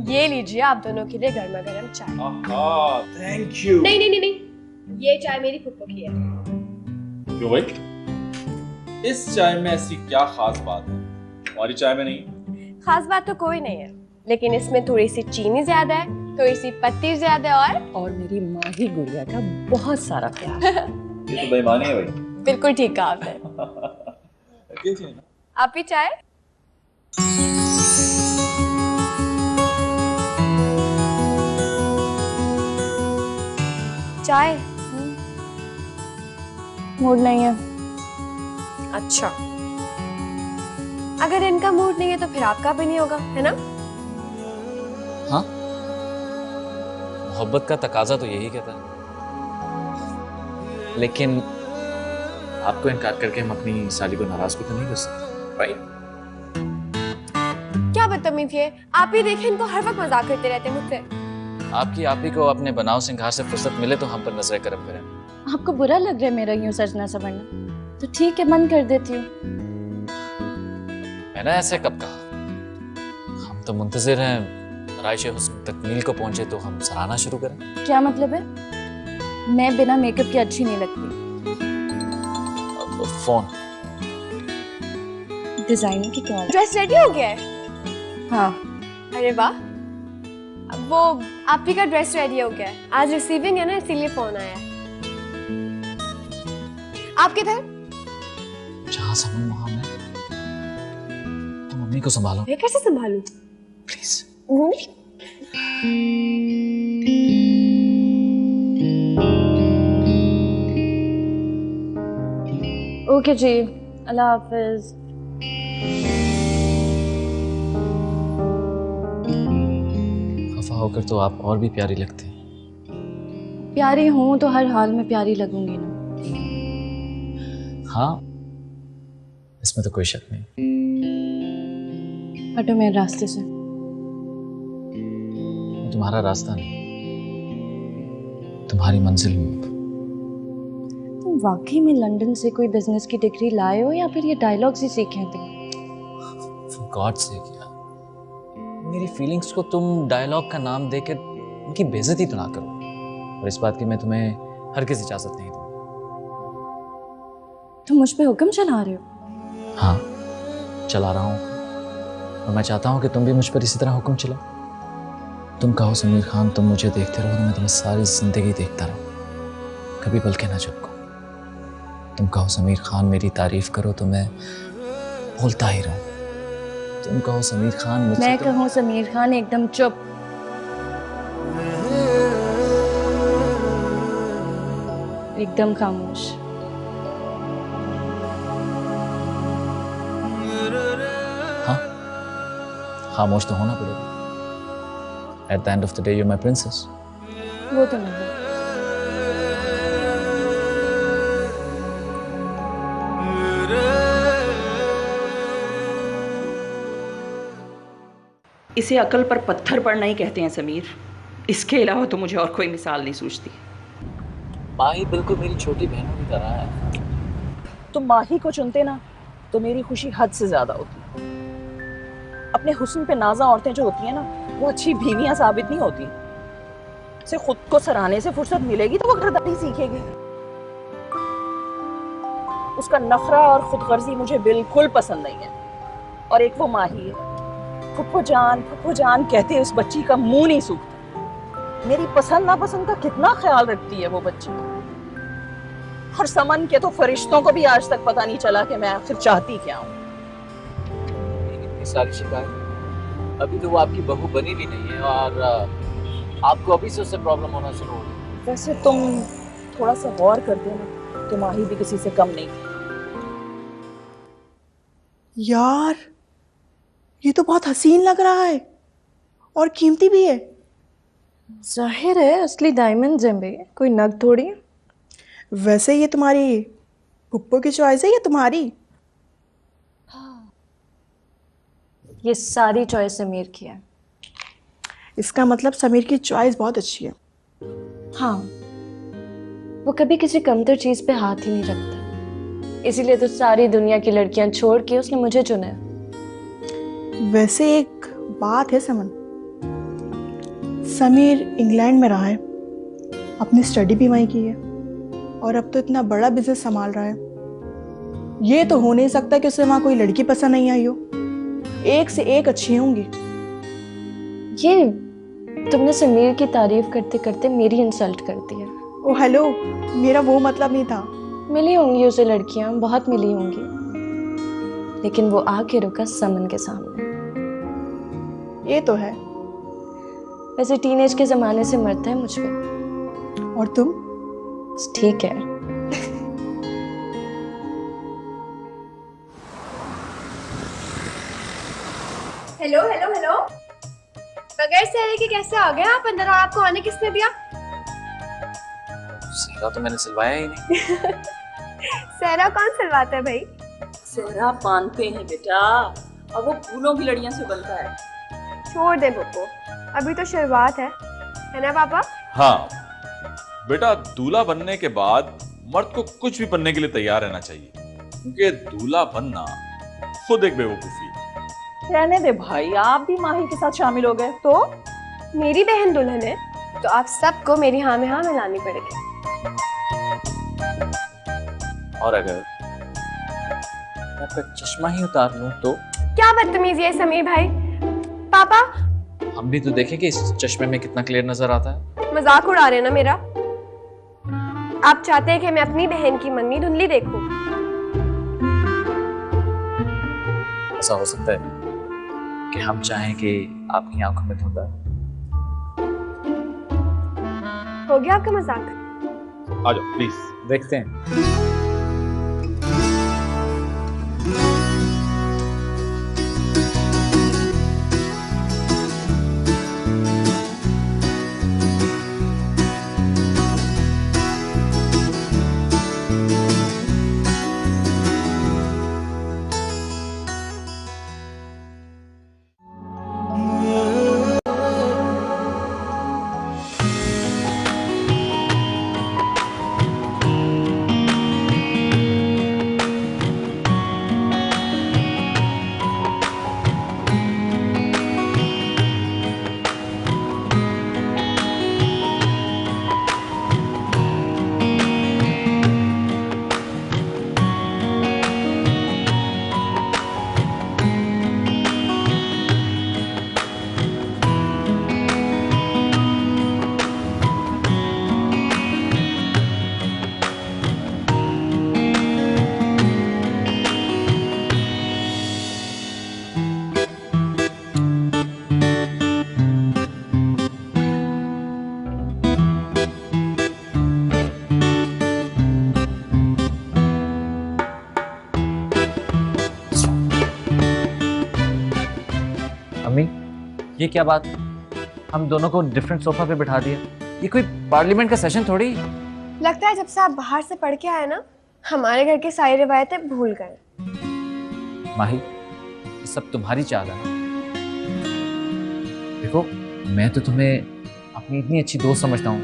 ये लीजिए आप दोनों के लिए गर्मा गर्म चाय। Thank you. नहीं नहीं नहीं नहीं, ये चाय मेरी फुप्पो की है। क्यों भाई? इस चाय में ऐसी क्या खास बात है? हमारी चाय में नहीं। खास बात तो कोई नहीं है, लेकिन इसमें थोड़ी सी चीनी ज्यादा है, थोड़ी सी पत्ती ज्यादा है और मेरी माही गुड़िया का बहुत सारा प्यार। ये तो बेईमानी है भाई। बिल्कुल ठीक कहा आपने। आप भी चाय? चाय? मूड नहीं है। अच्छा, अगर इनका मूड नहीं है तो फिर आपका भी नहीं होगा, है ना? हाँ, मोहब्बत का तकाजा तो यही कहता है, लेकिन आपको इनकार करके हम अपनी साली को नाराज भी तो नहीं कर सकते, राइट? क्या बदतमीजी है, आप ही देखें इनको हर वक्त मजाक करते रहते हैं मुझसे। आपकी आप ही को अपने बनाव सिंगार से फुर्सत मिले तो हम पर नजर करम करें। आपको बुरा लग रहा है मेरा यूं सजना सवरना? तो ठीक है, बंद कर देती हूँ। मैंने ऐसे कब कहा? हम तो मुंतजिर हैं राइशे हुस्न तकमील को पहुंचे तो हम सराहना शुरू करें। क्या मतलब है? मैं बिना मेकअप के अच्छी नहीं लगती। फोन डिजाइनर की क्या? ड्रेस रेडी हो गया है? हाँ। अरे वाह, वो आप ही का ड्रेस रेडी हो गया है। आज रिसीविंग है ना, इसीलिए फोन आया है। आप किधर? जहां समझ वहां मैं। तुम मम्मी को संभालो। मैं कैसे संभालूं? प्लीज। ओके जी, अल्लाह हाफिज। खफा होकर तो आप और भी प्यारी लगती हैं। प्यारी हूं तो हर हाल में प्यारी लगूंगी ना। हाँ, इसमें तो कोई शक नहीं। हटो मेरे रास्ते से। मैं तुम्हारा रास्ता नहीं, तुम्हारी मंजिल हूँ। तुम वाकई में लंदन से कोई बिजनेस की डिग्री लाए हो या फिर ये डायलॉग्स ही सीखे हैं तुम? For God sake यार, मेरी फीलिंग्स को तुम डायलॉग का नाम देकर उनकी बेइज्जती तो ना करो। और इस बात की मैं तुम्हें हरगिज़ इजाजत नहीं दूंगा। तुम मुझ पे हुक्म चला रहे हो? हाँ, चला रहा हूँ, और मैं चाहता हूँ कि तुम भी मुझ पर इसी तरह हुक्म चलाओ। तुम कहो समीर खान, तुम मुझे देखते रहो, मैं तुम्हें सारी जिंदगी देखता रहूँ, कभी बल्कि ना चुप। तुम कहो समीर खान मेरी तारीफ करो तो मैं बोलता ही रहूं। तुम कहो समीर खान मुझसे मैं कहूँ समीर खान एकदम चुप। एकदम खामोश। हाँ, खामोश तो होना पड़ेगा। At the end of the day, you're my princess. वो तो नहीं। इसे अकल पर पत्थर पड़ना ही कहते हैं समीर। इसके अलावा तो मुझे और कोई मिसाल नहीं सूझती। माही बिल्कुल मेरी छोटी बहनों की तरह है। तुम माही को चुनते ना तो मेरी खुशी हद से ज्यादा होती। अपने हुस्न पे नाज़ा औरतें जो होती हैं ना, वो अच्छी बीवियां साबित नहीं होती। से खुद को सराहने से फुर्सत मिलेगी तो वो घरदारी सीखेगी। उसका नखरा और खुदगर्जी मुझे बिल्कुल पसंद नहीं है। और एक वो माही है, फुप्पो जान कहते उस बच्ची का मुंह नहीं सूखता। मेरी पसंद नापसंद का कितना ख्याल रखती है वो बच्ची। और समन के तो फरिश्तों को भी आज तक पता नहीं चला कि मैं आखिर चाहती क्या हूँ। इतनी सारी शिकायत, अभी तो वो आपकी बहू बनी भी नहीं है और आपको अभी से उससे प्रॉब्लम होना शुरू हो गई। वैसे तुम थोड़ा सा गौर कर दो ना, तो माही भी किसी से कम नहीं थी। यार, ये तो बहुत हसीन लग रहा है और कीमती भी है। जाहिर है असली डायमंड्स हैं बे, कोई नग थोड़ी है। वैसे ये तुम्हारी पुप्पो की चॉइस है या तुम्हारी? ये सारी चॉइस समीर की है। इसका मतलब समीर की चॉइस बहुत अच्छी है। हाँ, वो कभी किसी कमतर चीज पे हाथ ही नहीं रखता, इसीलिए तो सारी दुनिया की लड़कियां छोड़ के उसने मुझे चुना है। वैसे एक बात है समन, समीर इंग्लैंड में रहा है, अपनी स्टडी भी वहीं की है और अब तो इतना बड़ा बिजनेस संभाल रहा है। ये तो हो नहीं सकता कि उसे वहाँ कोई लड़की पसंद नहीं आई हो। एक से एक अच्छी होंगी। ये तुमने समीर की तारीफ करते करते मेरी इंसल्ट कर दी है। ओ हेलो, मेरा वो मतलब नहीं था। मिली होंगी उसे लड़कियां, बहुत मिली होंगी, लेकिन वो आके रुका समन के सामने। ये तो है। वैसे टीनेज के जमाने से मरता है मुझ पे। और तुम? ठीक है। हेलो हेलो हेलो, बगैर सहरे के कैसे आ गए आप अंदर और आपको आने किसने दिया? सेहरा तो मैंने सिलवाया ही नहीं। सहरा कौन सिलवाता है भाई? सेहरा बांधते हैं बेटा, और वो फूलों की लड़ियों से बनता है। छोड़ दे बुक्को, अभी तो शुरुआत है ना पापा? हाँ बेटा, दूल्हा बनने के बाद मर्द को कुछ भी बनने के लिए तैयार रहना चाहिए, क्योंकि दूल्हा बनना खुद एक बेवकूफी है। रहने दे भाई, आप भी माही के साथ शामिल हो गए तो? मेरी बहन दुल्हन है तो आप सबको मेरी हाँ में हाँ मिलानी पड़ेगी। और अगर मैं आपका चश्मा ही उतार लूं तो? क्या बदतमीजी है समीर भाई। पापा, हम भी तो देखें कि इस चश्मे में कितना क्लियर नजर आता है। मजाक उड़ा रहे हैं ना मेरा? आप चाहते हैं कि मैं अपनी बहन की मंगनी धुंधली देखूं? ऐसा हो सकता है कि हम चाहें कि आपकी आंखों में धुंधा है। हो गया आपका मजाक? आ जाओ प्लीज। देखते हैं। ये क्या बात, हम दोनों को डिफरेंट सोफा पे बिठा दिया? ये कोई पार्लियामेंट का सेशन थोड़ी। लगता है जब से आप बाहर से पढ़ के आए ना, हमारे घर की सारी रिवायतें भूल गए। माही, ये सब तुम्हारी चाल है। देखो, मैं तो तुम्हें अपनी इतनी अच्छी दोस्त समझता हूँ,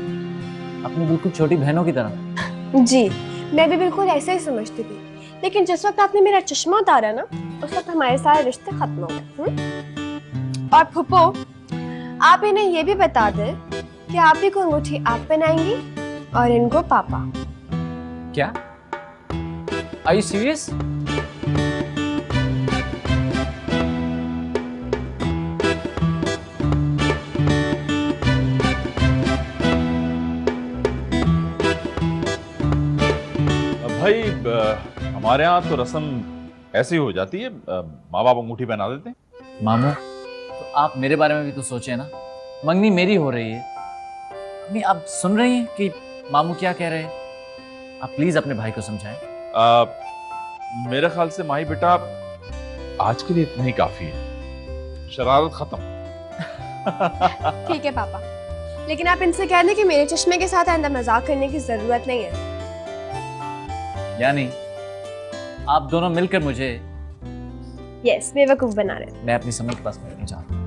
अपनी बिल्कुल छोटी बहनों की तरह। जी, मैं भी बिल्कुल ऐसे ही समझती थी, लेकिन जिस वक्त आपने मेरा चश्मा उतारा ना, उस वक्त हमारे सारे रिश्ते खत्म हो गए। और फुप्पो, आप इन्हें ये भी बता दें कि आप ही को अंगूठी आप पहनाएंगी और इनको पापा। क्या? Are you serious? भाई हमारे यहाँ तो रस्म ऐसी हो जाती है, माँ बाप अंगूठी पहना देते हैं। मामू, तो आप मेरे बारे में भी तो सोचें ना। मंगनी मेरी हो रही है। अम्मी, आप सुन रही हैं कि मामू क्या कह रहे हैं? आप प्लीज अपने भाई को समझाएं। मेरे ख्याल से माही बेटा, आज के लिए इतना ही काफी है। शरारत खत्म। ठीक है पापा, लेकिन आप इनसे कह दें कि मेरे चश्मे के साथ आइंदा मजाक करने की जरूरत नहीं है। यानी आप दोनों मिलकर मुझे यस, बेवकूफ बना रहे। मैं अपनी समझ के पास नहीं चाहता।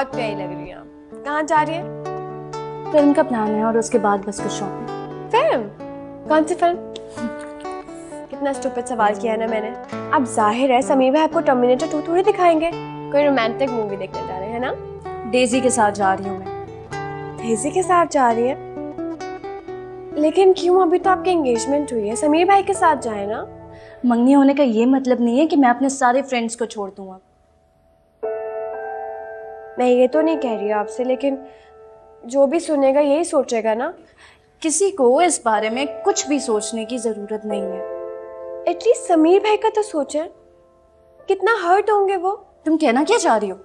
बहुत प्यारी लग रही हैं आप। कहाँ जा रही हैं? फिल्म का प्लान है और उसके बाद बस कुछ शॉपिंग। फिल्म? कौन सी फिल्म? कितना स्टूपिड सवाल किया है ना मैंने। अब जाहिर है समीर भाई आपको टर्मिनेटर 2 थोड़ी दिखाएंगे, कोई रोमांटिक मूवी देखने जा रहे हैं ना? डेजी के साथ जा रही हूँ मैं। डेजी के साथ जा रही है? लेकिन क्यों? अभी तो आपकी एंगेजमेंट हुई है, समीर भाई के साथ जाए ना। मंगनी होने का ये मतलब नहीं है कि मैं अपने सारे फ्रेंड्स को छोड़ दूंगा। मैं ये तो नहीं कह रही हूँ आपसे, लेकिन जो भी सुनेगा यही सोचेगा ना। किसी को इस बारे में कुछ भी सोचने की जरूरत नहीं है। एटलीस्ट समीर भाई का तो सोचें, कितना हर्ट होंगे वो। तुम कहना क्या चाह रही हो?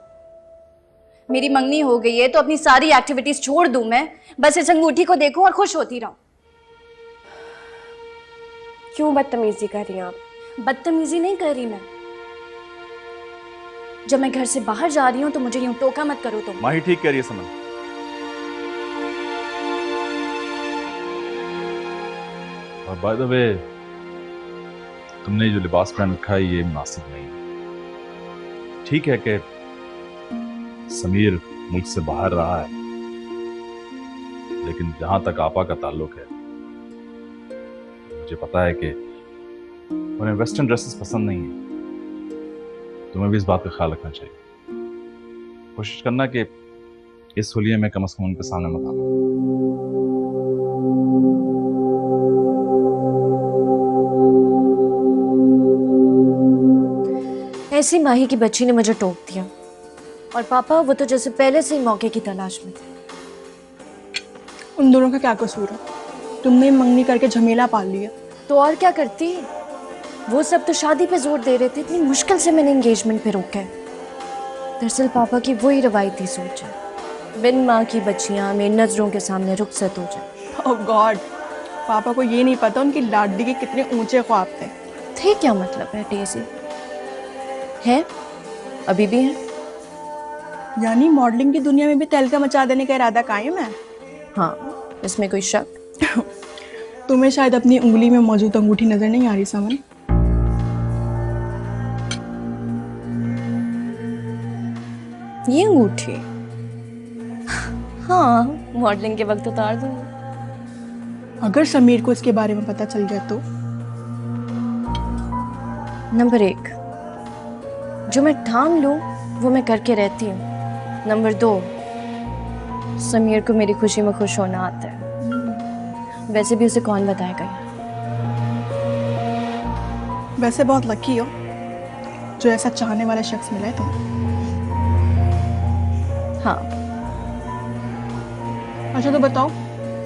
मेरी मंगनी हो गई है तो अपनी सारी एक्टिविटीज छोड़ दूं मैं, बस इस अंगूठी को देखूं और खुश होती रहूं। क्यों बदतमीजी कर रही हैं आप? बदतमीजी नहीं कर रही मैं। जब मैं घर से बाहर जा रही हूं तो मुझे यूं टोका मत करो तुम। माही ठीक कह रही है समन। और बाय द वे, तुमने जो लिबास पहन रखा है ये मुनासिब नहीं है। ठीक है कि समीर मुल्क से बाहर रहा है, लेकिन जहां तक आपा का ताल्लुक है, मुझे पता है कि उन्हें वेस्टर्न ड्रेसेस पसंद नहीं है। तुम्हें भी इस बात का ख्याल रखना चाहिए। कोशिश करना कि इस होलिये में कम से कम उनके सामने मत आना। ऐसी माही की बच्ची ने मुझे टोक दिया, और पापा वो तो जैसे पहले से ही मौके की तलाश में थे। उन दोनों का क्या कसूर है? तुमने मंगनी करके झमेला पाल लिया। तो और क्या करती? वो सब तो शादी पे जोर दे रहे थे, इतनी मुश्किल से मैंने एंगेजमेंट पे रोका है। दरअसल पापा की वही रवायती सोच है, बिन माँ की बच्चियां मेरी नजरों के सामने रुखसत हो जाए। ओह गॉड, पापा को ये नहीं पता उनकी लाडली के कितने ऊंचे ख्वाब थे। क्या मतलब है डेजी? है? अभी भी है? यानी मॉडलिंग की दुनिया में भी तहलका मचा देने का इरादा कायम है? हाँ, इसमें कोई शक? तुम्हें शायद अपनी उंगली में मौजूद अंगूठी नजर नहीं आ रही समन। ये अंगूठी? हाँ, मॉडलिंग के वक्त उतार दूंगी। अगर समीर को इसके बारे में पता चल गया तो? नंबर 1, जो मैं ठान लूं वो मैं करके रहती हूँ। नंबर 2, समीर को मेरी खुशी में खुश होना आता है। वैसे भी उसे कौन बताएगा? वैसे बहुत लकी हो जो ऐसा चाहने वाला शख्स मिला है तुम्हें। हाँ। अच्छा तो बताओ,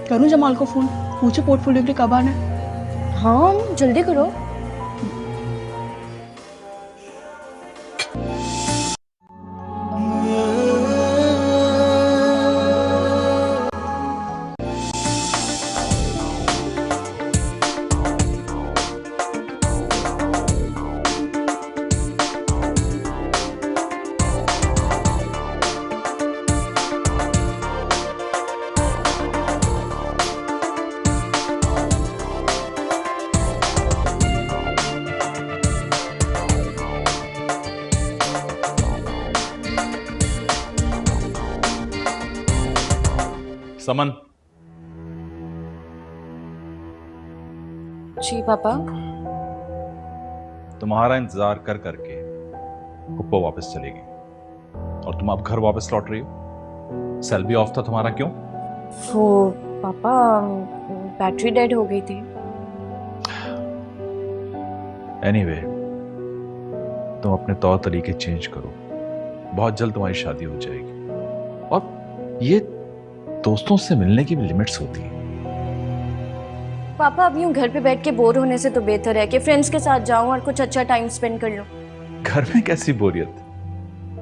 करूं जमाल को फोन, पूछो पोर्टफोलियो के कब आना है? हाँ, जल्दी करो। समन। जी पापा। तुम्हारा इंतजार कर करके पुप्पो वापस चली गई और तुम अब घर वापस लौट रही हो। सेल भी ऑफ था तुम्हारा, क्यों? वो पापा, बैटरी डेड हो गई थी। एनीवे, तुम अपने तौर तरीके चेंज करो, बहुत जल्द तुम्हारी शादी हो जाएगी। और ये दोस्तों से मिलने की भी लिमिट्स होती है। पापा, अब यूं घर पे बैठ के बोर होने से तो बेहतर है कि फ्रेंड्स के साथ जाऊं और कुछ अच्छा टाइम स्पेंड कर लूं। घर में कैसी बोरियत?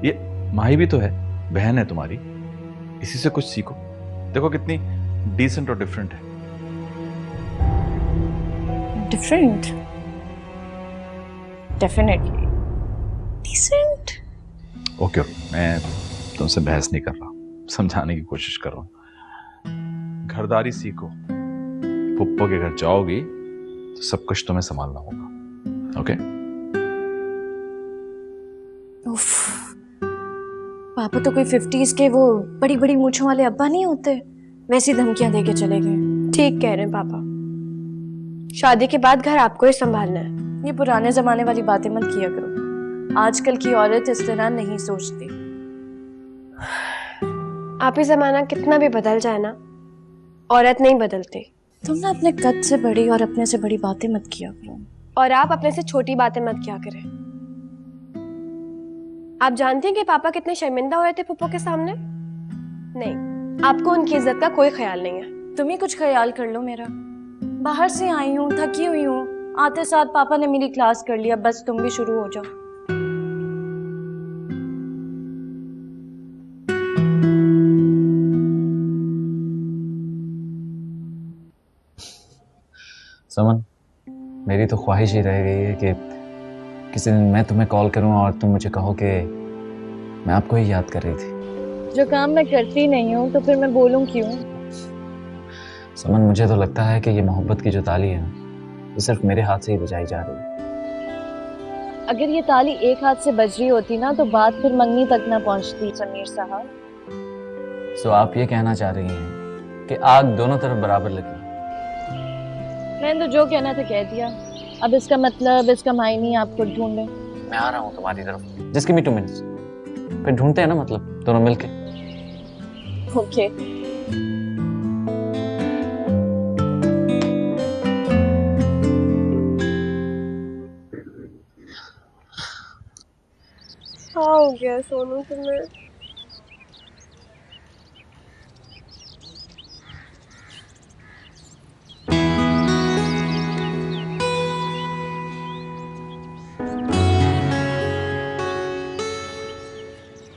ये माही भी तो है, बहन है तुम्हारी, इसी से कुछ सीखो। देखो कितनी डिसेंट और डिफरेंट है। डिफरेंट? Definitely decent. ओके, मैं तुमसे बहस नहीं कर रहा, समझाने की कोशिश कर रहा हूं। घरदारी सीखो। पुप्पो के घर जाओगी तो सब कुछ तुम्हें संभालना होगा। ओके? उफ, पापा तो कोई 50s के वो बड़ी बड़ी मूंछों वाले अब्बा नहीं होते, वैसी धमकियां देके चले गए। ठीक कह रहे हैं पापा, शादी के बाद घर आपको ही संभालना है। ये पुराने जमाने वाली बातें मत किया करो, आजकल की औरत इस तरह नहीं सोचती। आप ही जमाना कितना भी बदल जाए ना, औरत नहीं बदलती। तुम ना अपने कद से बड़ी और अपने से बड़ी बातें मत किया करो। और आप अपने से छोटी बातें मत किया करें। आप जानते हैं कि पापा कितने शर्मिंदा हो रहे थे फूफो के सामने? नहीं, आपको उनकी इज्जत का कोई ख्याल नहीं है। तुम ही कुछ ख्याल कर लो मेरा। बाहर से आई हूँ, थकी हुई हूँ, आते साथ पापा ने मेरी क्लास कर लिया, बस तुम भी शुरू हो जाओ। समन, मेरी तो ख्वाहिश ही रह गई है कि किसी दिन मैं तुम्हें कॉल करूं और तुम मुझे कहो कि मैं आपको ही याद कर रही थी। जो काम मैं करती नहीं हूँ तो फिर मैं बोलूँ क्यों? समन, मुझे तो लगता है कि ये मोहब्बत की जो ताली है ना, ये सिर्फ मेरे हाथ से ही बजाई जा रही है। अगर ये ताली एक हाथ से बज रही होती ना तो बात फिर मंगनी तक ना पहुंचती समीर साहब। सो आप ये कहना चाह रही हैं कि आग दोनों तरफ बराबर लगी? मैंने तो जो कहना था कह दिया, अब इसका मतलब, इसका मायने आप खुद ढूंढें। मैं आ रहा हूँ तुम्हारी तरफ, जस्ट गिव मी 2 मिनट्स, फिर ढूंढते हैं ना, मतलब दोनों मिलके। ओके। हाँ, हो गया सोनू तुम्हें?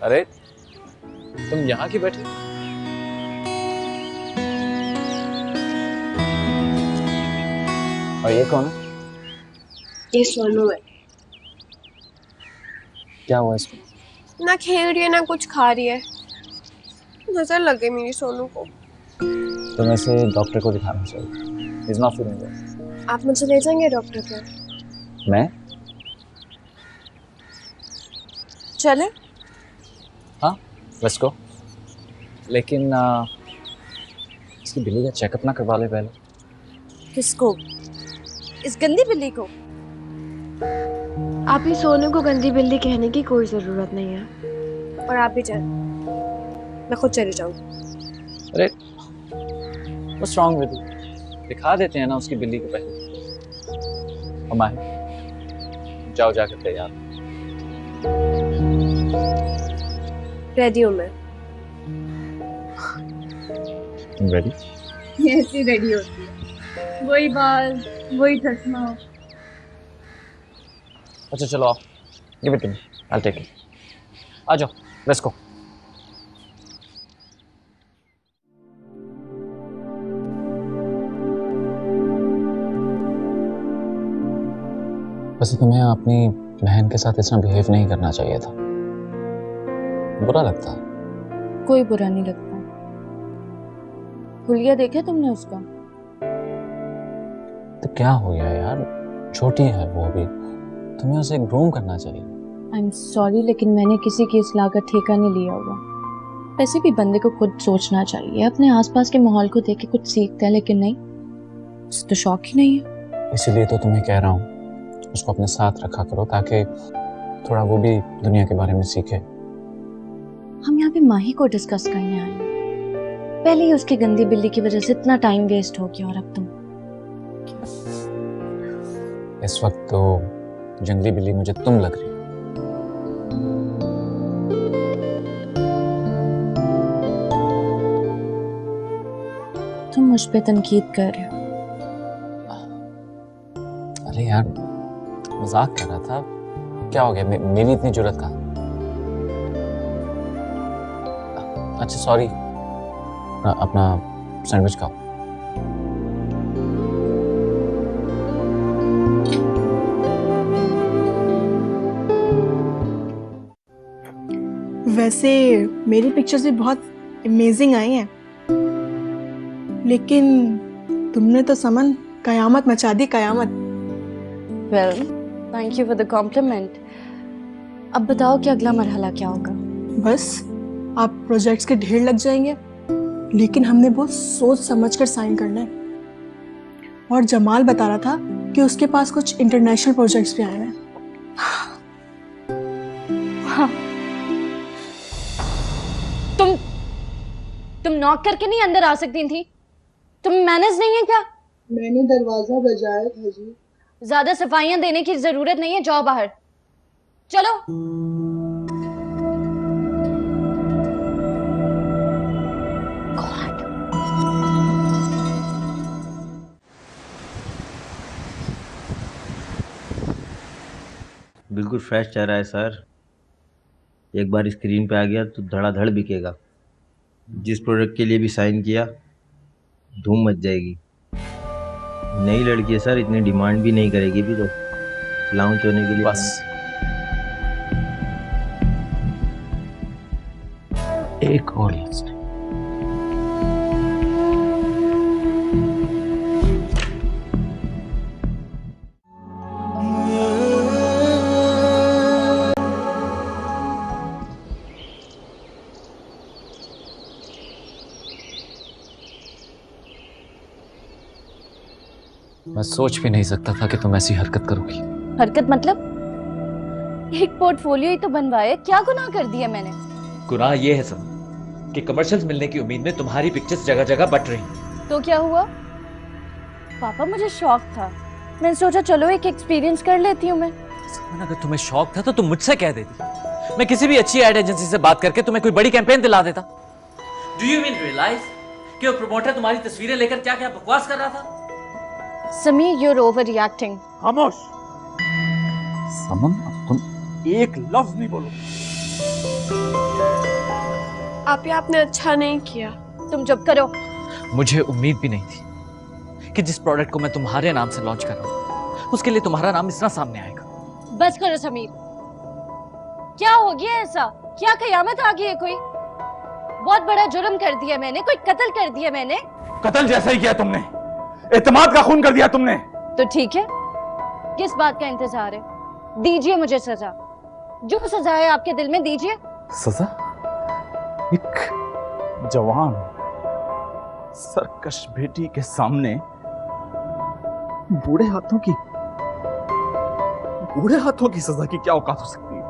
अरे तुम यहाँ की बैठी? और ये कौन है? ये सोनू है। क्या हुआ इसको? ना खेल रही है ना कुछ खा रही है, नजर लग गई मेरी सोनू को। तुम्हें इसे डॉक्टर को दिखाना चाहिए। He's not feeling well. आप मुझे ले जाएंगे डॉक्टर के? मैं? चले? हाँ, लेट्स गो। लेकिन इसकी बिल्ली का चेकअप ना करवा ले पहले। किसको? इस गंदी बिल्ली को? आप ही सोनू को गंदी बिल्ली कहने की कोई जरूरत नहीं है। और आप भी चल, मैं खुद चली जाऊंगी। अरे what's wrong with you? दिखा देते हैं ना उसकी बिल्ली को पहले। हमारे जाओ जाकर तैयार। रेडी हूँ मैं। तुम रेडी? ऐसी रेडी होती है, वही बाल, वही चश्मा। अच्छा चलो आओ, give it to me, I will take it. आ जाओ, लेट्स गो। वैसे तुम्हें अपनी बहन के साथ इतना बिहेव नहीं करना चाहिए था, बुरा लगता है। कोई बुरा नहीं लगता। हुलिया देखा तुमने उसका? तो क्या हो गया यार, छोटी है वो भी, तुम्हें उसे ग्रूम करना चाहिए। आई एम सॉरी, लेकिन मैंने किसी की इस लायक ठेका नहीं लिया हुआ। वैसे भी बंदे को खुद सोचना चाहिए, अपने आसपास के माहौल को देख के कुछ सीखता है, लेकिन नहीं, उसे तो शौक ही नहीं है। इसीलिए तो तुम्हें कह रहा हूँ उसको अपने साथ रखा करो, ताकि थोड़ा वो भी दुनिया के बारे में सीखे। हम यहाँ पे माही को डिस्कस करने आए हैं। पहले ही उसकी गंदी बिल्ली की वजह से इतना टाइम वेस्ट हो गया, और अब तुम। इस वक्त तो जंगली बिल्ली मुझे तुम लग रही हो। तुम मुझ पे तनकीद कर रहे हो। अरे यार मजाक कर रहा था, क्या हो गया? मेरी इतनी जुर्रत कहाँ? अच्छा सॉरी, अपना सैंडविच खाओ। वैसे मेरी पिक्चर्स भी बहुत अमेजिंग आई हैं, लेकिन तुमने तो समन कयामत मचा दी, कयामत। Well, thank you for the compliment. अब बताओ कि अगला मरहला क्या होगा? बस आप प्रोजेक्ट्स के ढेर लग जाएंगे, लेकिन हमने बहुत सोच समझ कर साइन करना है। और जमाल बता रहा था कि उसके पास कुछ इंटरनेशनल प्रोजेक्ट्स भी आए हैं। तुम नॉक करके नहीं अंदर आ सकती थी? तुम मैनेज नहीं है क्या? मैंने दरवाजा बजाया था जी। ज्यादा सफाइयां देने की जरूरत नहीं है, जाओ बाहर। चलो। बिल्कुल फ्रेश चेहरा है सर। एक बार स्क्रीन पे आ गया तो धड़ाधड़ बिकेगा। जिस प्रोडक्ट के लिए भी साइन किया धूम मच जाएगी। नई लड़की है सर, इतनी डिमांड भी नहीं करेगी भी तो लॉन्च होने के लिए। बस एक और लिस्ट। मैं सोच भी नहीं सकता था कि तुम ऐसी हरकत करोगी। हरकत मतलब? एक पोर्टफोलियो ही तो बनवाया, क्या गुनाह कर दिया मैंने? गुनाह ये है सब कि कमर्शियल्स मिलने की उम्मीद में तुम्हारी पिक्चर्स जगह जगह बट रही। तो क्या हुआ? पापा मुझे शौक था, मैंने सोचा चलो एक एक्सपीरियंस कर लेती हूँ मैं। अगर तुम्हें शौक था तो तुम मुझसे कह देती। मैं किसी भी अच्छी एड एजेंसी से बात करके तुम्हें कोई बड़ी कैंपेन दिला देता। डू यू मीन रियलाइज कि वो प्रमोटर तुम्हारी तस्वीरें लेकर क्या क्या बकवास कर रहा था? Sameer, you're overreacting. खामोश। समन, अब तुम एक लफ्ज नहीं बोलो। आपने अच्छा नहीं किया। तुम चुप करो। मुझे उम्मीद भी नहीं थी कि जिस प्रोडक्ट को मैं तुम्हारे नाम से लॉन्च कर रहा हूं उसके लिए तुम्हारा नाम इतना सामने आएगा। बस करो समीर, क्या हो गया ऐसा? क्या कयामत आ गई है कोई? बहुत बड़ा जुर्म कर दिया मैंने, कोई कत्ल कर दिया मैंने। कत्ल जैसा ही किया तुमने, एतमाद का खून कर दिया तुमने। तो ठीक है, किस बात का इंतजार है? दीजिए मुझे सजा, जो सजा है आपके दिल में दीजिए। सजा? एक जवान सरकश बेटी के सामने बूढ़े हाथों की सजा की क्या औकात हो सकती है?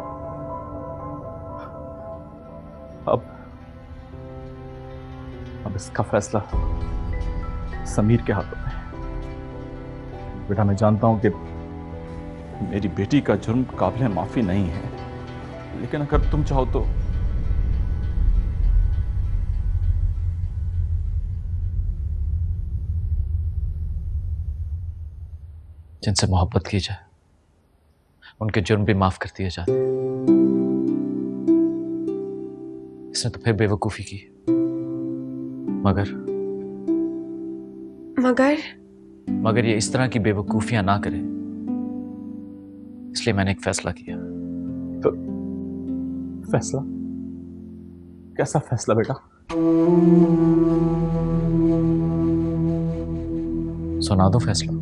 अब इसका फैसला समीर के हाथों में है। बेटा, मैं जानता हूं कि मेरी बेटी का जुर्म काबिल माफी नहीं है, लेकिन अगर तुम चाहो तो जिनसे मोहब्बत की जाए उनके जुर्म भी माफ कर दिए जाते। इसने तो फिर बेवकूफी की, मगर ये इस तरह की बेवकूफियां ना करे, इसलिए मैंने एक फैसला किया। तो फैसला? कैसा फैसला बेटा? सुना दो फैसला।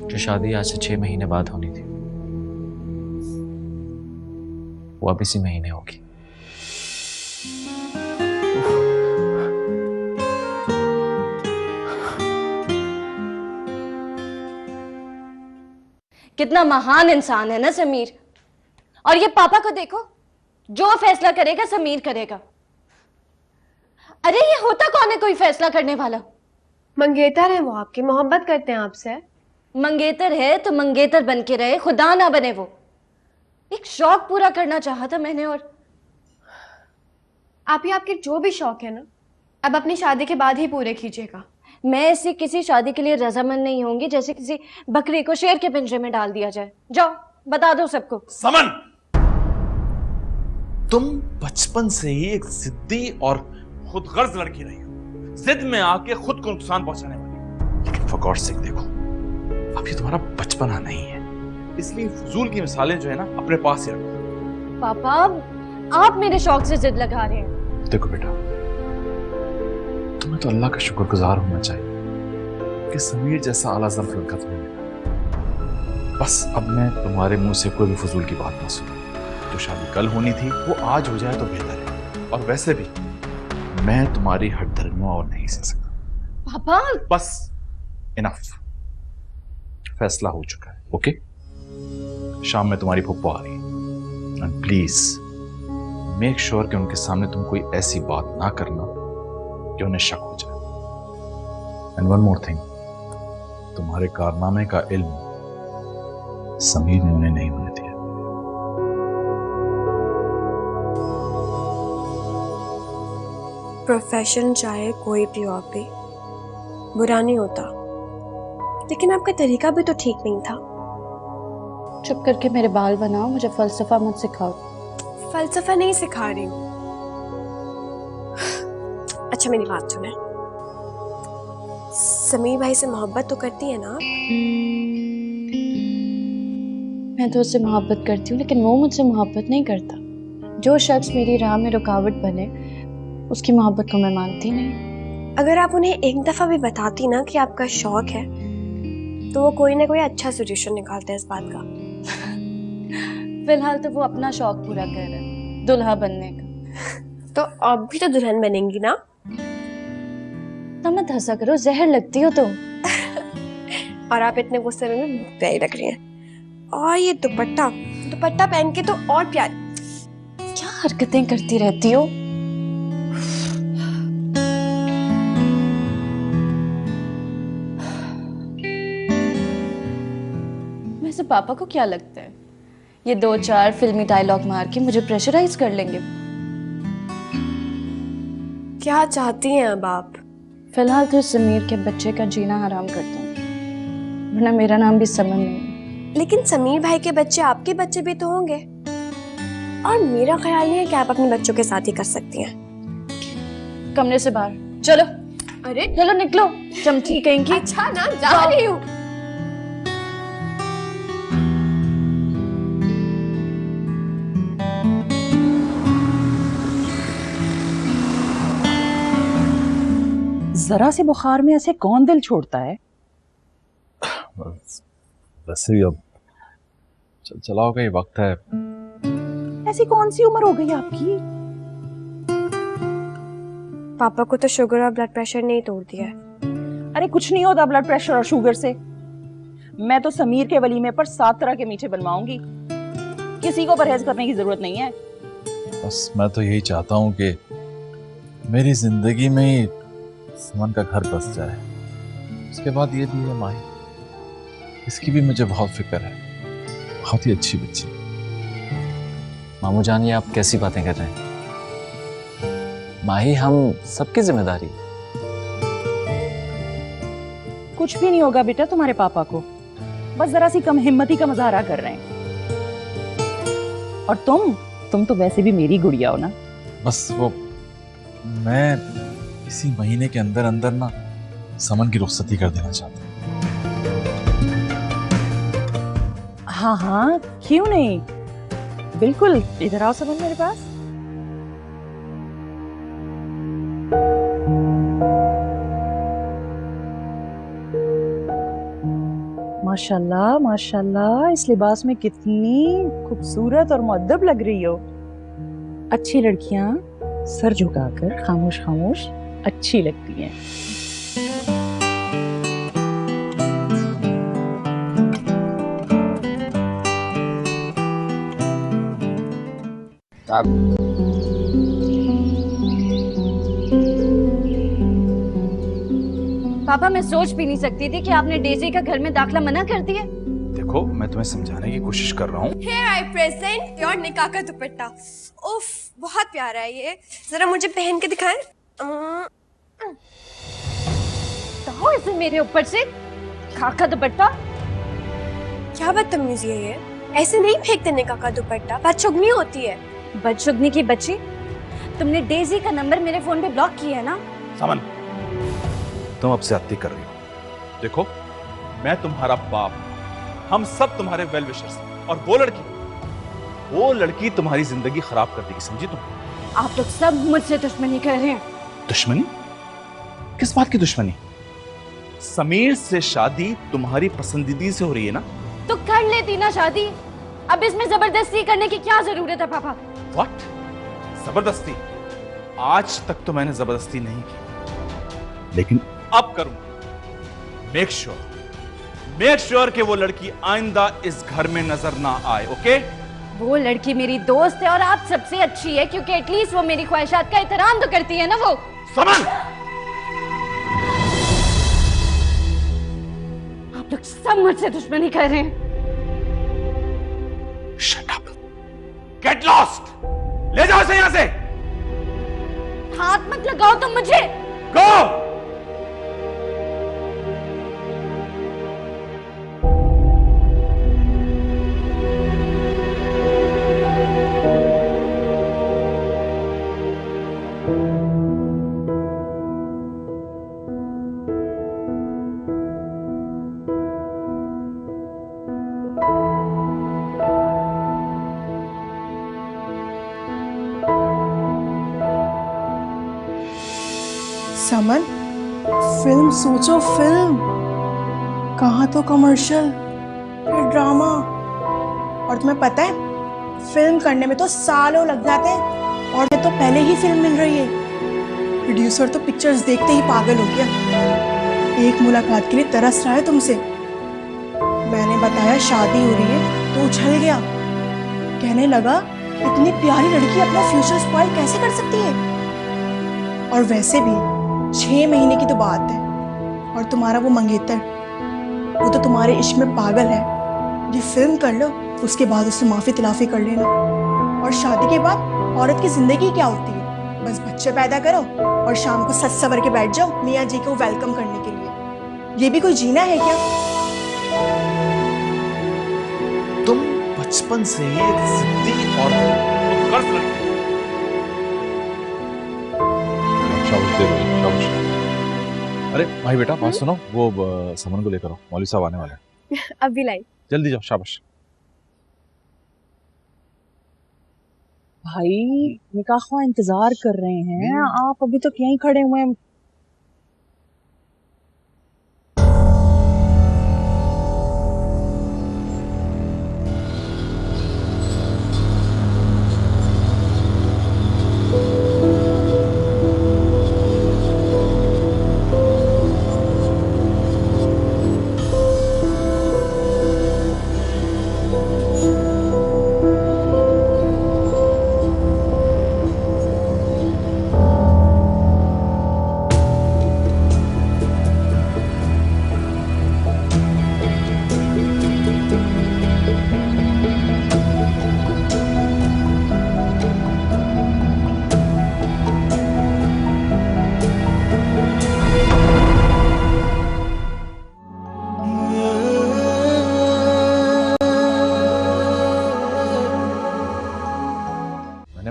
जो शादी आज से 6 महीने बाद होनी थी वो अब इसी महीने होगी। कितना महान इंसान है ना समीर। और ये पापा को देखो, जो फैसला करेगा समीर करेगा। अरे ये होता कौन है कोई फैसला करने वाला? मंगेतर है वो, आपकी मोहब्बत करते हैं आपसे। मंगेतर है तो मंगेतर बन के रहे, खुदा ना बने वो। एक शौक पूरा करना चाहा था मैंने। और आपके जो भी शौक है ना, अब अपनी शादी के बाद ही पूरे कीजिएगा। मैं ऐसी किसी शादी के लिए रजामंद नहीं होंगी जैसे किसी बकरी को शेर के पिंजरे में डाल दिया जाए। जाओ बता दो सबको। समन, तुम बचपन से ही एक जिद्दी और खुदगर्ज लड़की रही हो, जिद में आके खुद को नुकसान पहुंचाने वाली। लेकिन फॉर गॉड सेक देखो, अब ये तुम्हारा बचपना नहीं है, इसलिए फजूल की मिसालें जो है ना अपने पास ही रखो। पापा आप मेरे शौक से जिद लगा रहे हैं। देखो बेटा, तुम्हें तो अल्लाह का शुक्रगुजार होना चाहिए कि समीर जैसा आला ज़ब्त लड़का तुम्हें मिला। बस अब मैं तुम्हारे मुंह से कोई भी फजूल की बात ना सुनूं। जो शादी कल होनी थी वो आज हो जाए तो बेहतर है। और वैसे भी मैं तुम्हारी हठधर्मियों और नहीं सह सकता। पापा बस इनफ, फैसला हो चुका है। ओके, शाम में तुम्हारी फुप्पो आ रही है एंड प्लीज मेक श्योर कि उनके सामने तुम कोई ऐसी बात ना करना कि उन्हें शक हो जाए। एंड वन मोर थिंग, तुम्हारे कारनामे का इल्म समीर ने उन्हें नहीं होने दिया। प्रोफेशन चाहे कोई भी हो भी बुरा नहीं होता, लेकिन आपका तरीका भी तो ठीक नहीं था। चुप करके मेरे बाल बनाओ, मुझे फलसफा मत सिखाओ। फलसफा नहीं सिखा रही हूँ। अच्छा मेरी बात सुने, समीर भाई से मोहब्बत तो करती है ना? मैं तो उससे मोहब्बत करती हूँ, लेकिन वो मुझसे मोहब्बत नहीं करता। जो शख्स मेरी राह में रुकावट बने उसकी मोहब्बत को मैं मानती नहीं। अगर आप उन्हें एक दफा भी बताती ना कि आपका शौक है, तो वो कोई ना कोई अच्छा सोल्यूशन निकालते हैं इस बात का। फिलहाल तो वो अपना शौक पूरा कर रहा है, दुल्हा बनने का। तो आप भी तो दुल्हन बनेंगी ना? तो मत हंसा करो, जहर लगती हो तुम। और आप इतने गुस्से में प्यारी लग रही हैं। और ये दुपट्टा दुपट्टा पहन के तो और प्यारी। क्या हरकतें करती रहती हो? वैसे पापा को क्या लगता है, ये 2-4 फिल्मी डायलॉग मार के मुझे प्रेशराइज कर लेंगे? क्या चाहती हैं अब आप? फिलहाल तो समीर के बच्चे का जीना हराम कर दूं, वरना मेरा नाम भी समन नहीं है। लेकिन समीर भाई के बच्चे आपके बच्चे भी तो होंगे, और मेरा ख्याल नहीं है कि आप अपने बच्चों के साथ ही कर सकती हैं। कमरे से बाहर चलो। अरे चलो निकलो, चमची कहेंगी। अच्छा ना, जा रही हूँ। जरा से बुखार में ऐसे कौन दिल छोड़ता है? वैसे भी अब चलाओ का ही वक्त है। ऐसी कौन सी उम्र हो गई आपकी? पापा को तो शुगर और ब्लड प्रेशर ने ही तोड़ दिया है। अरे कुछ नहीं होता ब्लड प्रेशर और शुगर से। मैं तो समीर के वलीमे पर 7 तरह के मीठे बनवाऊंगी। किसी को परहेज करने की जरूरत नहीं है। बस मैं तो यही चाहता हूँ कि मेरी जिंदगी में ही समन का घर बस जाए। उसके बाद ये भी है माही, इसकी भी मुझे बहुत फिक्र है। बहुत ही अच्छी बच्ची। मामू जान, ये आप कैसी बातें कर रहे हैं? माही हम सबकी जिम्मेदारी। कुछ भी नहीं होगा बेटा तुम्हारे पापा को, बस जरा सी कम हिम्मती का मुजाहरा कर रहे हैं। और तुम तो वैसे भी मेरी गुड़िया हो ना। बस वो मैं इसी महीने के अंदर अंदर ना समन की रुखसती कर देना चाहता हूँ। हाँ हाँ क्यों नहीं, बिल्कुल। इधर आओ समन मेरे पास। माशाल्लाह माशाल्लाह, इस लिबास में कितनी खूबसूरत और मुअद्दब लग रही हो। अच्छी लड़कियां सर झुकाकर खामोश खामोश अच्छी लगती हैं। पापा मैं सोच भी नहीं सकती थी कि आपने डेजी का घर में दाखिला मना कर दिया। देखो मैं तुम्हें समझाने की कोशिश कर रहा हूँ। Here I present your निकाह का दुपट्टा। उफ, बहुत प्यारा है ये। जरा मुझे पहन के दिखाएं। तो इसे मेरे ऊपर से खाका दुपट्टा। क्या बदतमीजी है ये? ऐसे नहीं फेंकते निकाह का दुपट्टा, बदशुगनी होती है। बदशुगनी की बच्ची, तुमने डेजी का नंबर मेरे फोन पे ब्लॉक किया है ना? समन, तुम अब ज्यादती कर रही हो। देखो मैं तुम्हारा बाप, हम सब तुम्हारे वेल विशर्स, और वो लड़की तुम्हारी जिंदगी खराब कर देगी, समझी तुम? आप लोग सब मुझसे दुश्मनी कर रहे हैं। दुश्मनी? किस बात की दुश्मनी? समीर से शादी तुम्हारी पसंदीदी से हो रही है ना? तो कर लेती ना शादी। अब इसमें जबरदस्ती करने की क्या जरूरत है पापा? व्हाट? जबरदस्ती? आज तक तो मैंने जबरदस्ती नहीं की, लेकिन अब करूंगा। मेक श्योर कि वो लड़की आइंदा इस घर में नजर ना आए। ओके? वो लड़की मेरी दोस्त है और आप सबसे अच्छी है, क्योंकि एटलीस्ट वो मेरी ख्वाहिशात का एहतराम तो करती है ना। वो समन! आप लोग सब मुझसे दुश्मनी कर रहे हैं। Shut up! Get lost! ले जाओ इसे यहां से! हाथ मत लगाओ तुम मुझे। Go! समन, फिल्म सोचो, फिल्म। कहाँ तो कमर्शियल, फिर ड्रामा। और तुम्हें पता है, फिल्म करने में तो सालों लग जाते हैं और ये तो पहले ही फिल्म मिल रही है। प्रोड्यूसर तो पिक्चर्स देखते ही पागल हो गया। एक मुलाकात के लिए तरस रहा है तुमसे। मैंने बताया शादी हो रही है तो उछल गया। कहने लगा इतनी प्यारी लड़की अपना फ्यूचर स्पॉइल कैसे कर सकती है। और वैसे भी 6 महीने की तो बात है। और तुम्हारा वो मंगेतर, वो तो तुम्हारे इश्क में पागल है। ये फिल्म कर लो, उसके बाद उससे माफी तिलाफी कर लेना। और शादी के बाद औरत की जिंदगी क्या होती है? बस बच्चे पैदा करो और शाम को सज सवर के बैठ जाओ मियाँ जी को वेलकम करने के लिए। ये भी कोई जीना है क्या? तुम बचपन से ही एक जिद्दी और कर्ज लड़की। शाबाश दे दो, शाबाश। अरे भाई बेटा, बात सुनो, वो समन को लेकर आओ, मौलवी साहब आने वाले हैं। अभी लाई। जल्दी जाओ, शाबाश। भाई निकाह ख्वाह इंतजार कर रहे हैं, आप अभी तक यहीं खड़े हुए हैं।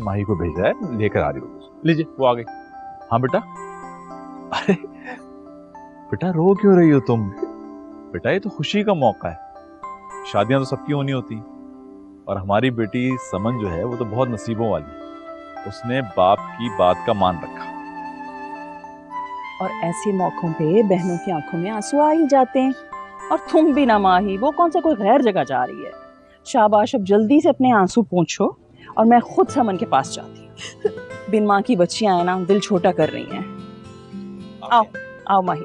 माही को भेजा है, लेकर आ रही हूँ। लीजिए, वो आ गई। हाँ बेटा। अरे बेटा, रो क्यों रही हो तुम? बेटा, ये तो खुशी का मौका है। शादियां तो सबकी होनी होती, और हमारी बेटी समन जो है वो तो बहुत नसीबों वाली। उसने बाप की बात का मान रखा। और ऐसे मौकों पे बहनों की आंखों में आंसू आ ही जाते हैं। और तुम भी ना माही, वो कौन सा कोई गैर जगह जा रही है। शाबाश, अब जल्दी से अपने आंसू पोंछो और मैं खुद समन के पास जाती हूँ। बिन माँ की बच्चियां हैं ना, दिल छोटा कर रही हैं। आओ आओ माही।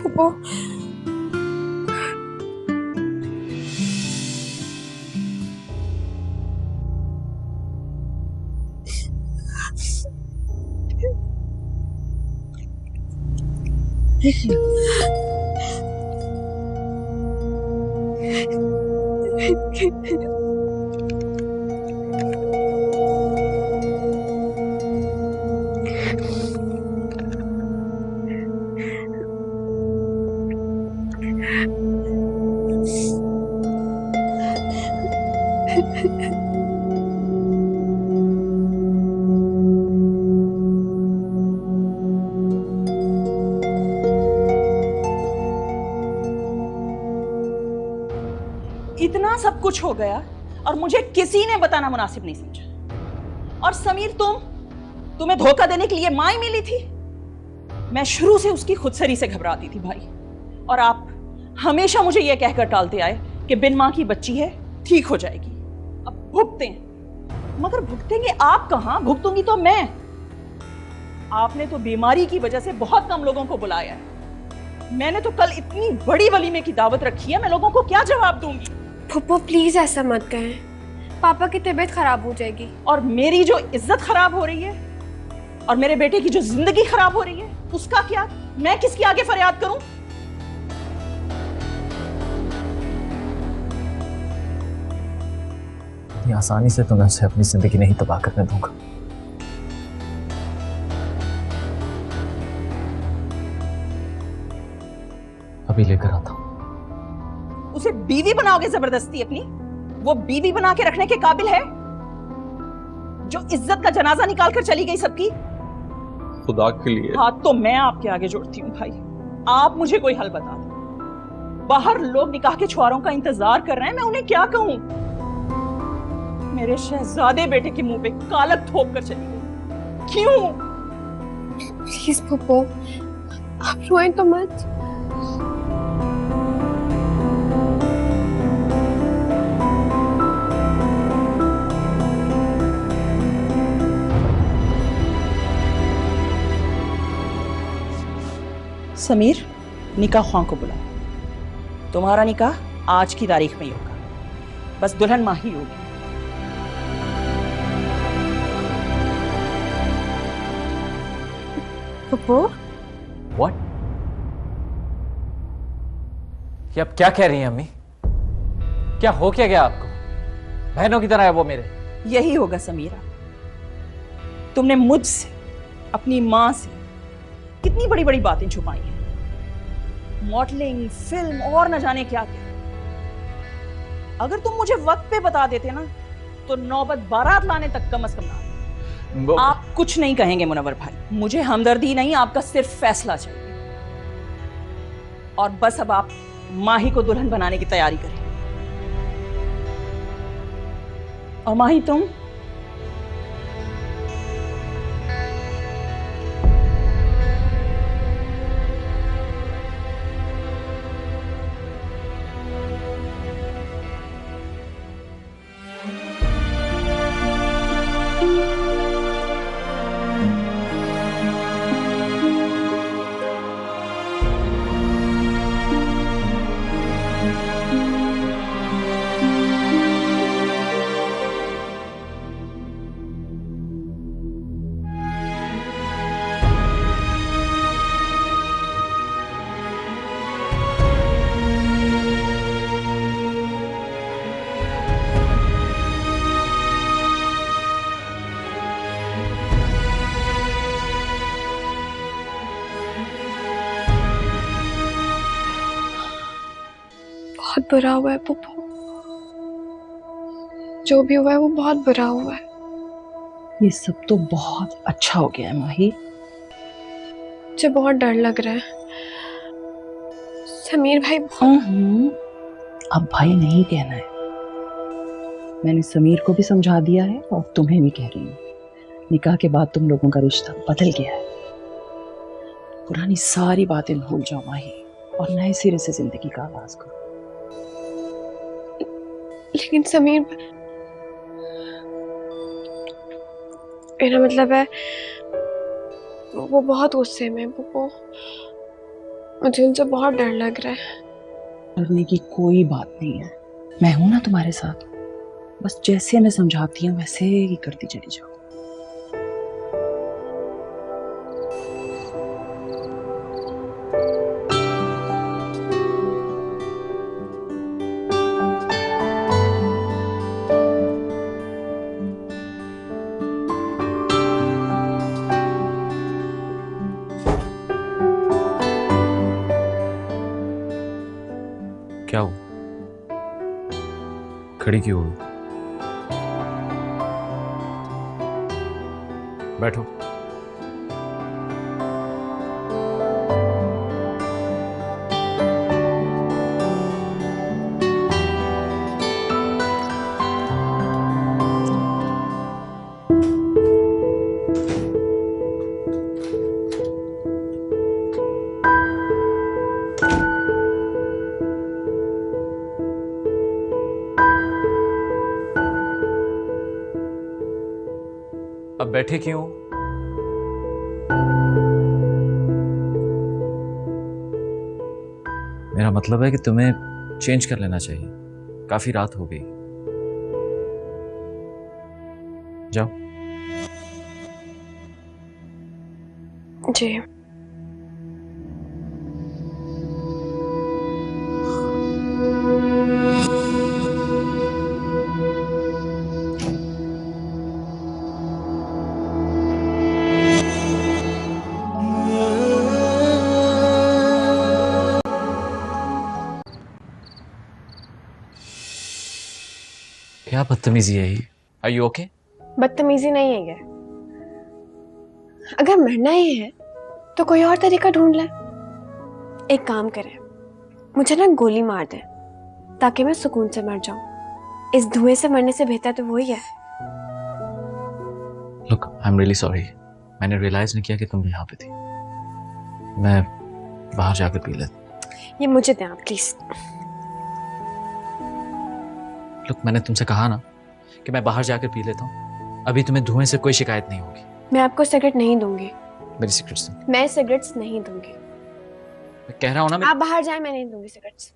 फूफो, इतना सब कुछ हो गया और मुझे किसी ने बताना मुनासिब नहीं समझा। और समीर, तुम्हें धोखा देने के लिए माँ ही मिली थी। मैं शुरू से उसकी खुदसरी से घबराती थी भाई। और आप हमेशा मुझे यह कहकर टालते आए कि बिन माँ की बच्ची है, ठीक हो जाएगी। अब भुगते हैं, मगर भुगतेंगे आप कहाँ, भुगतूंगी तो मैं। आपने तो बीमारी की वजह से बहुत कम लोगों को बुलाया है। मैंने तो कल इतनी बड़ी वलीमे की दावत रखी है, मैं लोगों को क्या जवाब दूंगी? फुप्पो प्लीज ऐसा मत कहें, पापा की तबीयत खराब हो जाएगी। और मेरी जो इज्जत खराब हो रही है और मेरे बेटे की जो जिंदगी खराब हो रही है, उसका क्या? मैं किसके आगे फरियाद करूं? इतनी आसानी से तो मैं उसे अपनी जिंदगी नहीं तबाह करने दूंगा। अभी लेकर आता हूं। उसे बीवी बनाओगे जबरदस्ती अपनी? वो बीवी बना के रखने के काबिल है जो इज्जत का जनाजा निकाल कर चली गई सबकी? खुदा के लिए। हाँ तो मैं आपके आगे जोड़ती हूँ भाई, आप मुझे कोई हल बता दो। बाहर लोग निकाह के छुआरों का इंतजार कर रहे हैं, मैं उन्हें क्या कहूँ? मेरे शहजादे बेटे के मुंह पे कालक थोप कर चली गई, क्यों? प्लीज फुप्पो, आप रोएं तो मत। समीर, निकाह ख्वां को बुलाओ। तुम्हारा निकाह आज की तारीख में ही होगा, बस दुल्हन माँ ही होगी। फुप्पो, What? ये आप क्या कह रही हैं अम्मी? क्या हो क्या गया आपको? बहनों की तरह है वो मेरे। यही होगा समीरा, तुमने मुझसे, अपनी माँ से कितनी बड़ी बड़ी बातें छुपाई हैं, मॉडलिंग, फिल्म और न जाने क्या क्या। अगर तुम मुझे वक्त पे बता देते ना तो नौबत बारात लाने तक कम से कम ना। आप कुछ नहीं कहेंगे मुनव्वर भाई, मुझे हमदर्दी नहीं, आपका सिर्फ फैसला चाहिए। और बस अब आप माही को दुल्हन बनाने की तैयारी करें। और माही तुम बहुत बुरा हुआ है फुप्पो, जो भी हुआ है वो बहुत बुरा हुआ है। ये सब तो बहुत अच्छा हो गया है माही। मुझे बहुत डर लग रहा है। समीर भाई अब भाई नहीं कहना है, मैंने समीर को भी समझा दिया है और तुम्हें भी कह रही हूँ। निकाह के बाद तुम लोगों का रिश्ता बदल गया है। पुरानी सारी बातें भूल जाओ माही और नए सिरे से जिंदगी का आगाज करो। लेकिन समीर, मेरा मतलब है वो बहुत गुस्से में है फुप्पो, मुझे उनसे बहुत डर लग रहा है। डरने की कोई बात नहीं है, मैं हूं ना तुम्हारे साथ। बस जैसे मैं समझाती हूँ वैसे ही करती चली जाओ। क्या हो? खड़ी क्यों हो? बैठो। बैठे क्यों? मेरा मतलब है कि तुम्हें चेंज कर लेना चाहिए, काफी रात हो गई। जाओ। जी। क्या बदतमीजी है ये? Are you okay? बदतमीजी नहीं है ये। अगर मरना ही है तो कोई और तरीका ढूंढ ले। एक काम करें, मुझे ना गोली मार दे ताकि मैं सुकून से मर जाऊं। इस धुएं से मरने से बेहतर तो वही है। Look, I am really sorry. मैंने रियलाइज नहीं किया कि तुम यहाँ पे थी। मैं बाहर जाकर पी लेता। ये मुझे दें आप प्लीज। लुक, मैंने तुमसे कहा ना कि मैं बाहर जाकर पी लेता हूँ। अभी तुम्हें धुएं से कोई शिकायत नहीं होगी। मैं आपको सिगरेट नहीं दूंगी। मेरी सिगरेट्स मैं सिगरेट्स नहीं दूंगी। मैं कह रहा हूँ ना। आप बाहर जाएं, मैं नहीं दूंगी सिगरेट्स।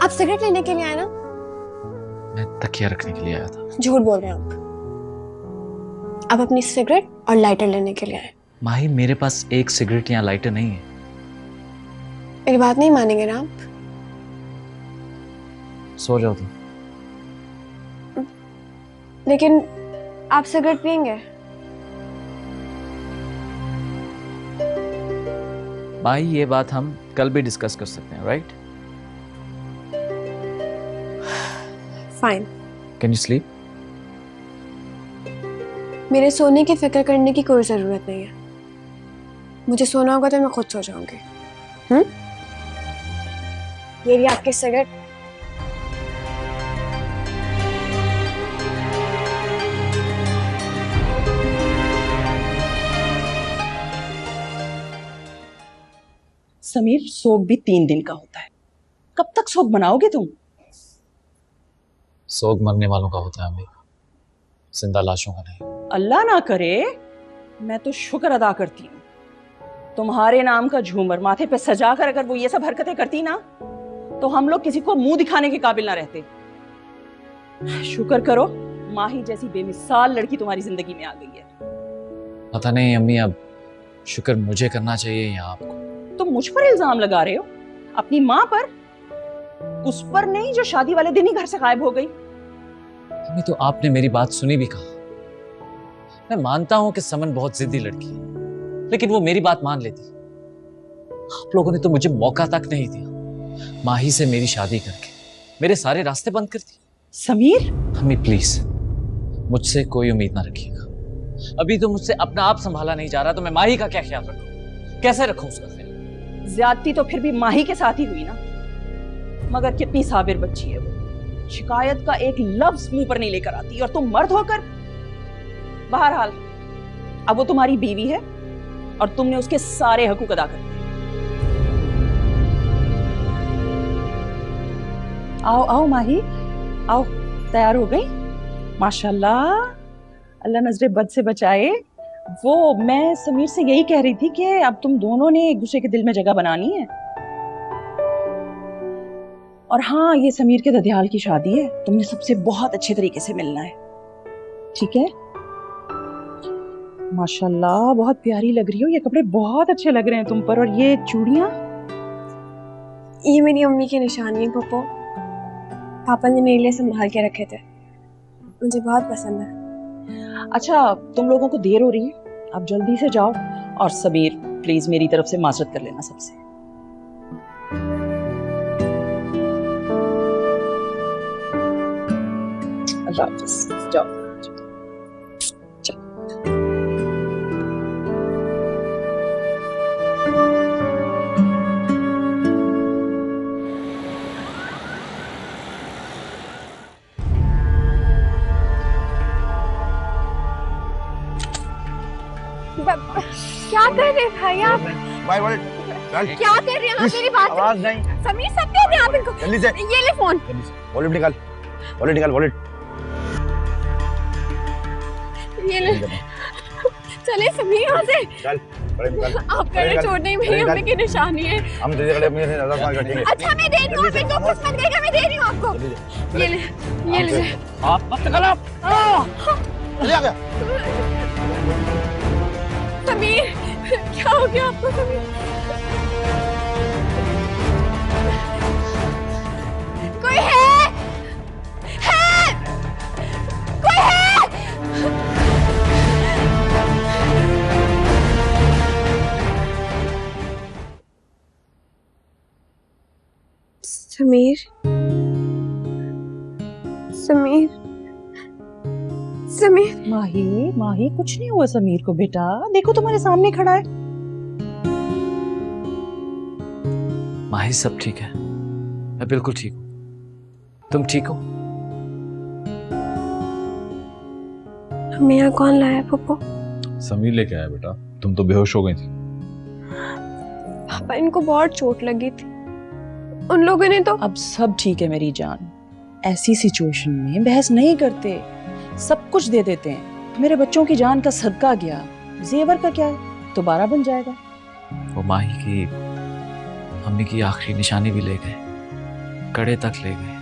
आप सिगरेट लेने के लिए आए ना? मैं तकिया रखने के लिए आया था। झूठ बोल रहे हैं आप अपनी सिगरेट और लाइटर लेने के लिए आए। माही, मेरे पास एक सिगरेट या लाइटर नहीं है। मेरी बात नहीं मानेंगे ना आप? सो जाओ तुम। लेकिन आप सिगरेट पियेंगे? माही, ये बात हम कल भी डिस्कस कर सकते हैं, right? Fine. Can you sleep? मेरे सोने की फिक्र करने की कोई जरूरत नहीं है। मुझे सोना होगा तो मैं खुद सो जाऊंगी। ये रही आपकी सिगरेट। समीर, सोग भी 3 दिन का होता है। कब तक सोग बनाओगे तुम? सोग मरने वालों का होता है अम्मी, जिंदा लाशों का नहीं। अल्लाह ना करे। मैं तो शुक्र अदा करती हूँ, तुम्हारे नाम का झूमर माथे पे सजा कर अगर वो ये सब हरकतें करती ना तो हम लोग किसी को मुंह दिखाने के काबिल ना रहते। शुक्र करो माही जैसी बेमिसाल लड़की तुम्हारी जिंदगी में आ गई है। पता नहीं अम्मी, अब शुक्र मुझे करना चाहिए या आपको? तुम मुझ पर इल्जाम लगा रहे हो? अपनी माँ पर? उस पर नहीं जो शादी वाले दिन ही घर से गायब हो गई। अम्मी, तो आपने मेरी बात सुनी भी कहा। मैं मानता हूं कि समन बहुत जिद्दी लड़की है, लेकिन वो मेरी बात मान लेती। आप लोगों ने तो मुझे मौका तक नहीं दिया। माही से मेरी शादी करके मेरे सारे रास्ते बंद कर दिए। समीर, अम्मी प्लीज, मुझसे कोई उम्मीद ना रखिएगा। अभी तो मुझसे अपना आप संभाला नहीं जा रहा, तो मैं माही का क्या ख्याल रखूं? कैसे रखूं उसका ख्याल? ज्यादती तो फिर भी माही के साथ ही हुई ना। मगर कितनी साबिर बच्ची है वो, शिकायत का एक लफ्ज मुंह पर नहीं लेकर आती। और तुम मर्द होकर। बहरहाल अब वो तुम्हारी बीवी है और तुमने उसके सारे हकूक अदा कर दिए। आओ आओ माही, आओ। तैयार हो गई? माशाल्लाह, अल्लाह नजरे बद से बचाए। वो मैं समीर से यही कह रही थी कि अब तुम दोनों ने एक दूसरे के दिल में जगह बनानी है। और हाँ, ये समीर के ददियाल की शादी है, तुमने सबसे बहुत अच्छे तरीके से मिलना है, ठीक है? माशाल्लाह, बहुत प्यारी लग रही हो। ये कपड़े बहुत अच्छे लग रहे हैं तुम पर। और ये चूड़ियां? ये मेरी अम्मी की निशानी है पप्पो। पापा ने मेरे लिए संभाल के रखे थे, मुझे बहुत पसंद है। अच्छा, तुम लोगों को देर हो रही है, अब जल्दी से जाओ। और समीर, प्लीज मेरी तरफ से माजरत कर लेना सबसे। अल्लाह हाफिज, जाओ। क्या कर रहे हैं भाई आप? भाई वॉलेट चल। क्या कर रहे हैं आप? मेरी बात आवाज नहीं। समीर सब कह रहे हैं आप इनको। जल्दी से ये ले फोन। वॉलेट निकाल, वॉलेट निकाल, वॉलेट। ये ले। चले समीर यहाँ से। चल वॉलेट निकाल। आप कर छोड़ नहीं, मेरी अम्मी की निशानी है। हम तुझे कल अपनी नजर मार काटेंगे। अच्छा मैं दे रही हूँ, आप इनको कुछ मत देगा, मैं दे रही हूँ आपको। ये ले, ये ले। आप मत निकाल आप। चले आ गया। समीर क्या हो गया आपको समीर? कोई है? है? कोई है? समीर, समीर, समीर। माही, माही कुछ नहीं हुआ समीर को बेटा, देखो तुम्हारे सामने खड़ा है। माही सब ठीक है, मैं बिल्कुल ठीक हूँ। तुम ठीक हो? हमें यहाँ कौन लाया पप्पू? समीर लेके आया बेटा, तुम तो बेहोश हो गई थी। पापा इनको बहुत चोट लगी थी, उन लोगों ने तो। अब सब ठीक है मेरी जान, ऐसी सिचुएशन में बहस नहीं करते, सब कुछ दे देते हैं। मेरे बच्चों की जान का सदका गया, जेवर का क्या है, दोबारा बन जाएगा। वो माही की अम्मी की आखिरी निशानी भी ले गए, कड़े तक ले गए।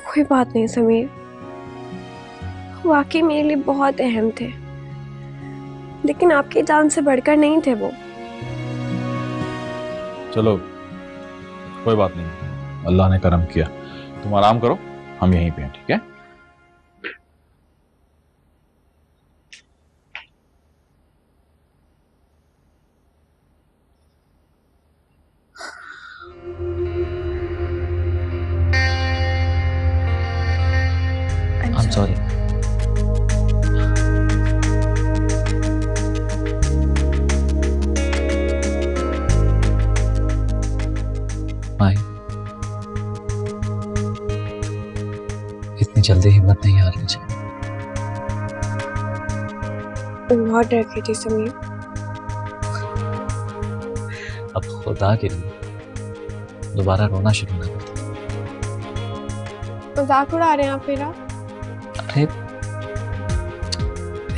कोई बात नहीं समीर, वाकई मेरे लिए बहुत अहम थे, लेकिन आपकी जान से बढ़कर नहीं थे वो। चलो कोई बात नहीं, अल्लाह ने करम किया। तुम आराम करो, हम यहीं पे हैं, ठीक है? I'm sorry. माही, इतनी जल्दी हिम्मत नहीं हारनी चाहिए। बहुत डर गई थी समीर। अब खुदा के लिए दोबारा रोना शुरू ना कर दे। मजाक उड़ा रहे हैं आप मेरा? अरे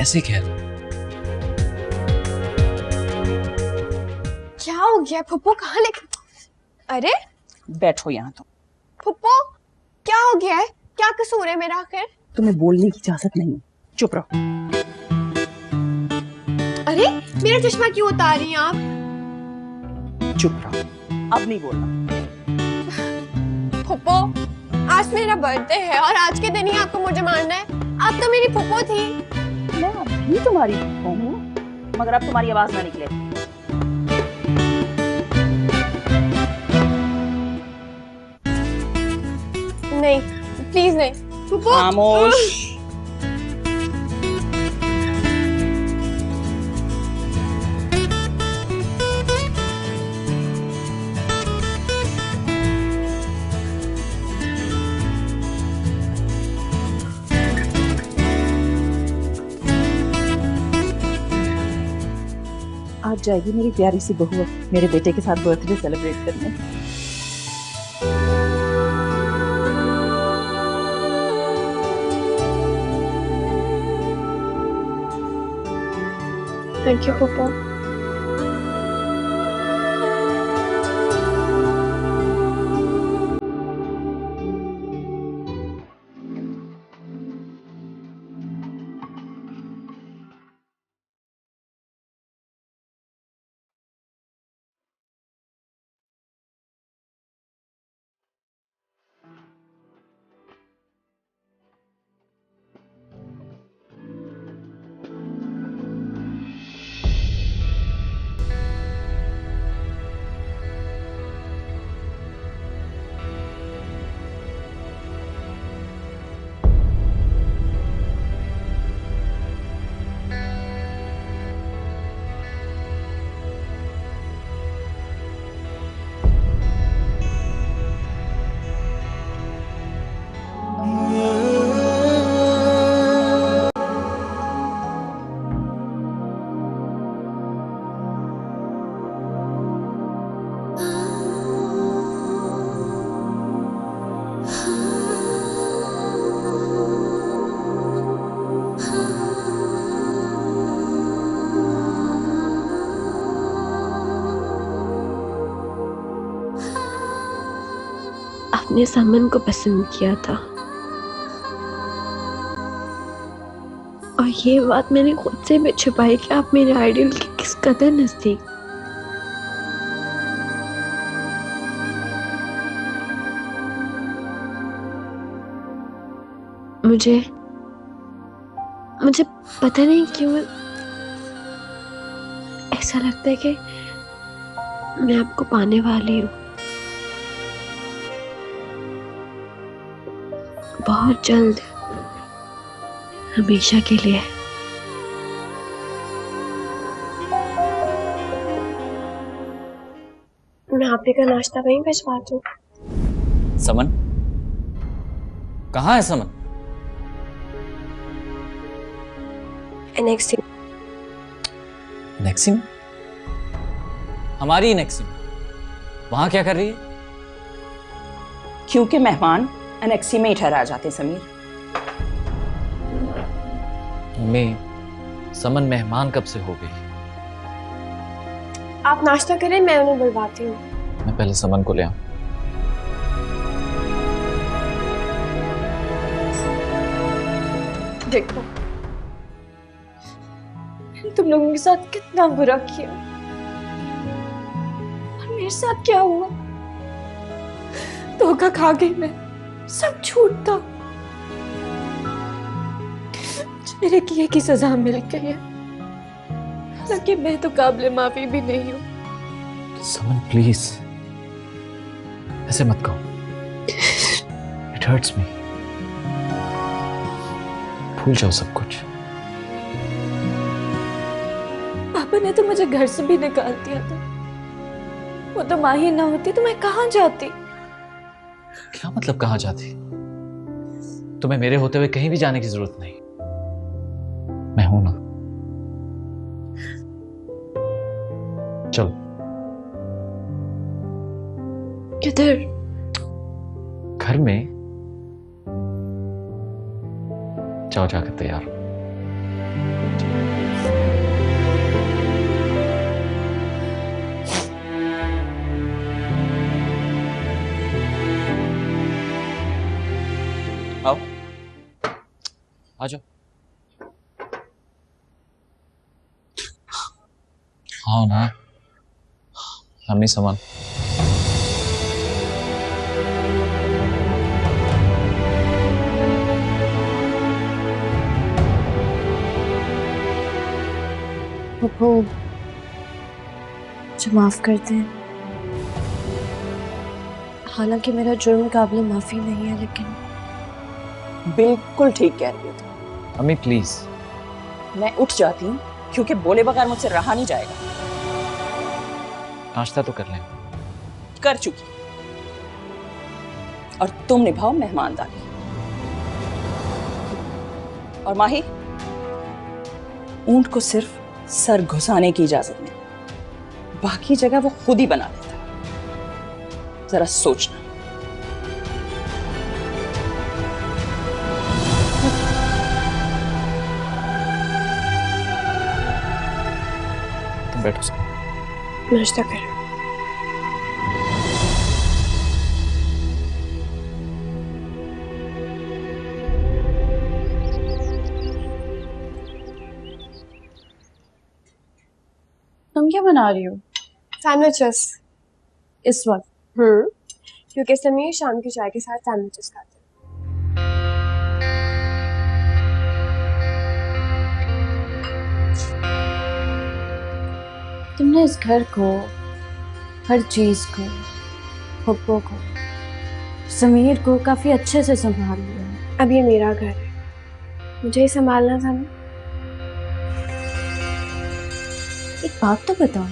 ऐसे कह रहे हो। क्या हो गया फुप्पो? कहाँ लेके? अरे बैठो यहाँ तो। फुप्पो क्या हो गया है? क्या कसूर है मेरा आखिर? तुम्हें बोलने की इजाजत नहीं है, चुप रहो। अरे मेरा चश्मा क्यों उतार रही हैं आप? चुप रहो, अब नहीं बोलना। फुप्पो आज मेरा बर्थडे है और आज के दिन ही आपको मुझे मारना है? आप तो मेरी फुप्पो थी। मैं अभी तुम्हारी हूँ, मगर अब तुम्हारी आवाज ना निकले। नहीं प्लीज नहीं फुप्पो। खामोश। आज जाएगी मेरी प्यारी सी बहू मेरे बेटे के साथ बर्थडे सेलिब्रेट करने। थैंक यू फुप्पो। आपने समन को पसंद किया था, और ये बात मैंने खुद से भी छुपाई कि आप मेरे आइडियल के किस कदर नजदीक। मुझे पता नहीं क्यों ऐसा लगता है कि मैं आपको पाने वाली हूँ, बहुत जल्द, हमेशा के लिए। मैं आप ही का नाश्ता वहीं भिजवा दूँ? समन, कहाँ है समन? नेक्स्ट नेक्सिम? हमारी नेक्सिम वहां क्या कर रही है? क्योंकि मेहमान एनेक्सी में ही ठहरा जाते समीर। मैं समन मेहमान कब से हो गई? आप नाश्ता करें, मैं उन्हें बुलवाती हूँ। मैं पहले समन को ले आऊं। देखो तुम लोगों के साथ कितना बुरा किया, और मेरे साथ क्या हुआ? धोखा खा गई मैं, सब झूठ था। मेरे किए की सजा मिल गई है, हालांकि मैं तो काबिल माफी भी नहीं हूँ। समन प्लीज ऐसे मत कहो, इट हर्ट्स मी। भूल जाओ सब कुछ। पापा ने तो मुझे घर से भी निकाल दिया था, वो तो माँ ही ना होती तो मैं कहाँ जाती? क्या मतलब कहाँ जाती? तुम्हें मेरे होते हुए कहीं भी जाने की जरूरत नहीं, मैं हूं ना। चलो। किधर? घर में। जाओ जाकर तैयार हो। आओ, आ जाओ। हाँ ना, हम नहीं सामान। पप्पू, मुझे माफ कर दें। हालांकि मेरा जुर्म काबिल माफी नहीं है, लेकिन बिल्कुल ठीक कह रही हो तुम। अम्मी प्लीज। मैं उठ जाती हूँ क्योंकि बोले बगैर मुझसे रहा नहीं जाएगा। नाश्ता तो कर लें। कर चुकी, और तुम निभाओ मेहमानदारी। और माही, ऊंट को सिर्फ सर घुसाने की इजाजत नहीं, बाकी जगह वो खुद ही बना देता है। जरा सोचना। तुम बैठो। नाश्ता करो। तुम क्या बना रही हो? सैंडविचेस। इस वक्त? क्योंकि समीर शाम की चाय के साथ सैंडविचेस खाते हैं। तुमने इस घर को, हर चीज को, पप्पू को, समीर को काफी अच्छे से संभाल लिया है। अब ये मेरा घर है, मुझे ही संभालना था ना। एक बात तो बताओ,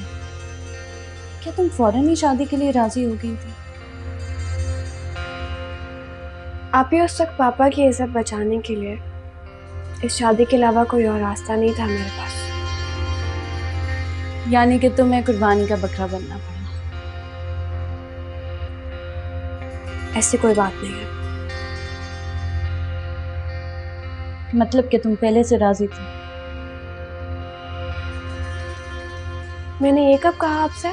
क्या तुम फौरन ही शादी के लिए राजी हो गई थी? आप ही उस वक्त पापा की इज्जत बचाने के लिए, इस शादी के अलावा कोई और रास्ता नहीं था मेरे पास। यानी कि तुम्हें कुर्बानी का बकरा बनना पड़ा। ऐसी कोई बात नहीं है। मतलब कि तुम पहले से राजी थी? मैंने ये कब कहा आपसे?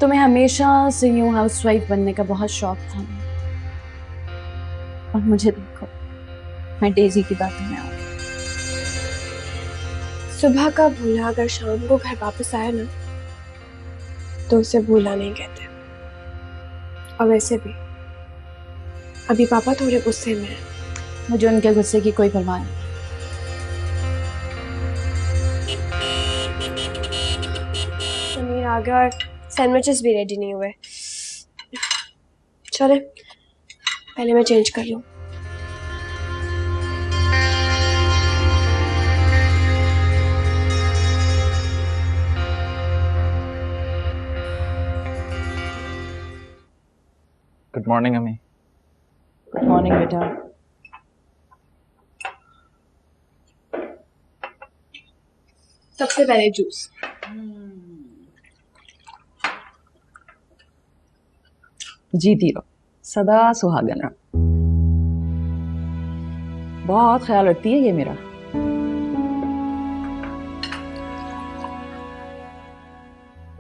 तुम्हें हमेशा से यूं हाउसवाइफ बनने का बहुत शौक था और मुझे देखो, मैं डेजी की बातों में आऊँ। सुबह का भूला अगर शाम को घर वापस आया ना तो उसे भूला नहीं कहते। और वैसे भी अभी पापा थोड़े गुस्से में हैं। मुझे उनके गुस्से की कोई परवाह नहीं। समीर आ गया और सैंडविचेस भी रेडी नहीं हुए। चले पहले मैं चेंज कर लूँ। गुड मॉर्निंग अम्मी। गुड मॉर्निंग बेटा। सबसे पहले जूस। जीती रहो, सदा सुहागन रहो। बहुत ख्याल रखती है ये मेरा।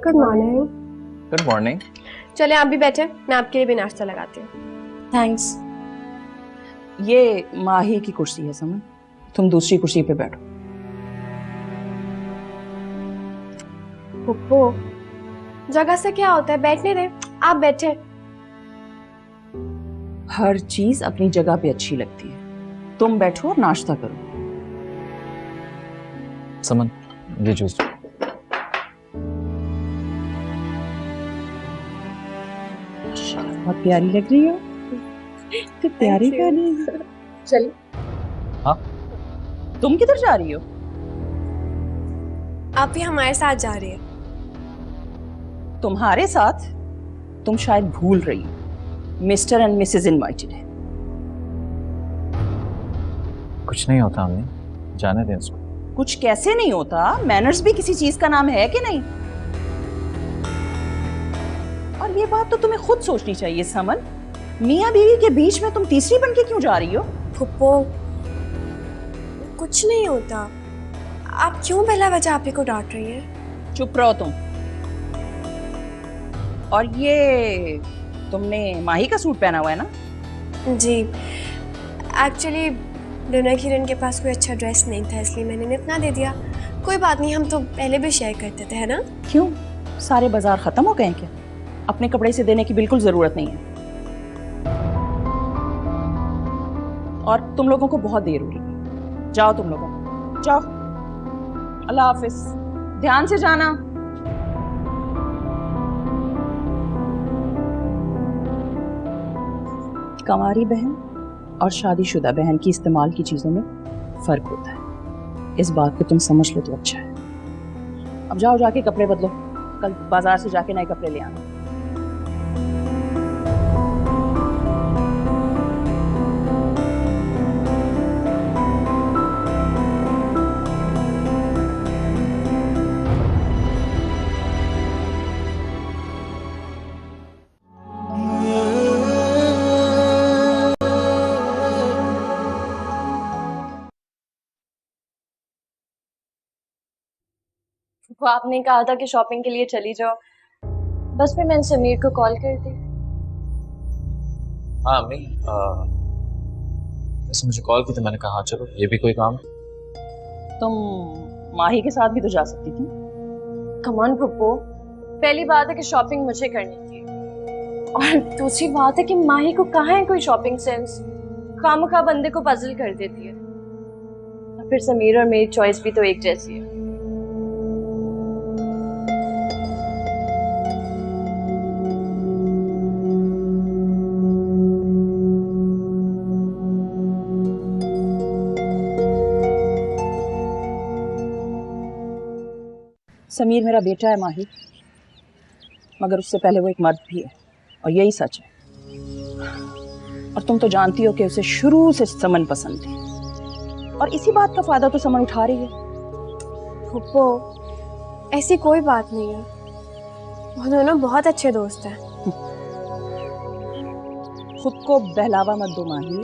Good morning. Good morning. चले आप भी बैठे, मैं आपके लिए भी नाश्ता लगाती हूँ। थैंक्स। ये माही की कुर्सी है समझ, तुम दूसरी कुर्सी पे बैठो। पुप्पो जगह से क्या होता है, बैठने दे, आप बैठे। हर चीज अपनी जगह पे अच्छी लगती है। तुम बैठो और नाश्ता करो। समन, ये जूस। बहुत प्यारी लग रही हो, तो प्यारी प्यारी। चलिए। हाँ, तुम किधर जा रही हो? आप भी हमारे साथ जा रही है। तुम्हारे साथ? तुम शायद भूल रही हो, मिस्टर एंड मिसेस इनवाइटेड है। कुछ नहीं होता अम्मी, जाने दें उसको। कुछ कैसे नहीं होता? मैनर्स भी किसी चीज का नाम है कि नहीं? और ये बात तो तुम्हें खुद सोचनी चाहिए समन। मियाँ बीवी के बीच में तुम तीसरी बन के क्यों जा रही हो? पुप्पो कुछ नहीं होता, आप क्यों बिला वजह आप ही को डांट रही है? चुप रहो तुम। और ये तुमने माही का सूट पहना हुआ है ना? जी, एक्चुअली डिनर के दिन के पास कोई अच्छा ड्रेस नहीं था, इसलिए मैंने इन्हें अपना दे दिया। कोई बात नहीं, हम तो पहले भी शेयर करते थे, है ना? क्यों, सारे बाजार खत्म हो गए हैं क्या? अपने कपड़े से देने की बिल्कुल जरूरत नहीं है। और तुम लोगों को बहुत देर हो रही है, जाओ तुम लोगों, जाओ। अल्लाह हाफिज, ध्यान से जाना। कंवारी बहन और शादीशुदा बहन की इस्तेमाल की चीजों में फर्क होता है, इस बात को तुम समझ लो तो अच्छा है। अब जाओ, जाके कपड़े बदलो, कल बाजार से जाके नए कपड़े ले आना। वो आपने कहा था कि शॉपिंग के लिए चली जाओ, बस फिर मैंने समीर को कॉल कर दी। हाँ अम्मी, वैसे मुझे कॉल की तो मैंने कहा चलो ये भी कोई काम है। तुम माही के साथ भी तो जा सकती थी। कम ऑन पप्पू, पहली बात है कि शॉपिंग मुझे करनी थी और दूसरी बात है कि माही को कहाँ है कोई शॉपिंग सेंस, खामखा बंदे को पजल कर देती है। और फिर समीर और मेरी चॉइस भी तो एक जैसी है। समीर मेरा बेटा है माही, मगर उससे पहले वो एक मर्द भी है, और यही सच है। और तुम तो जानती हो कि उसे शुरू से समन पसंद थी, और इसी बात का फायदा तो समन उठा रही है। पुप्पो ऐसी कोई बात नहीं है, वो दोनों बहुत अच्छे दोस्त हैं। खुद को बहलावा मत दो माही,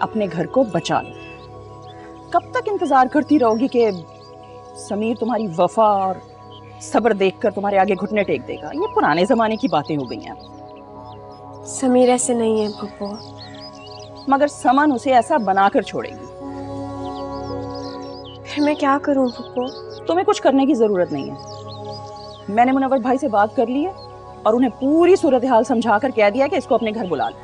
अपने घर को बचा लो। कब तक इंतजार करती रहोगी कि समीर तुम्हारी वफा और सब्र देखकर तुम्हारे आगे घुटने टेक देगा। ये पुराने जमाने की बातें हो गई हैं। समीर ऐसे नहीं है फुप्पो। मगर समन उसे ऐसा बनाकर छोड़ेगी। फिर मैं क्या करूं फुप्पो? तुम्हें कुछ करने की जरूरत नहीं है। मैंने मुनव्वर भाई से बात कर ली है और उन्हें पूरी सूरत हाल समझाकर कह दिया कि इसको अपने घर बुला लो।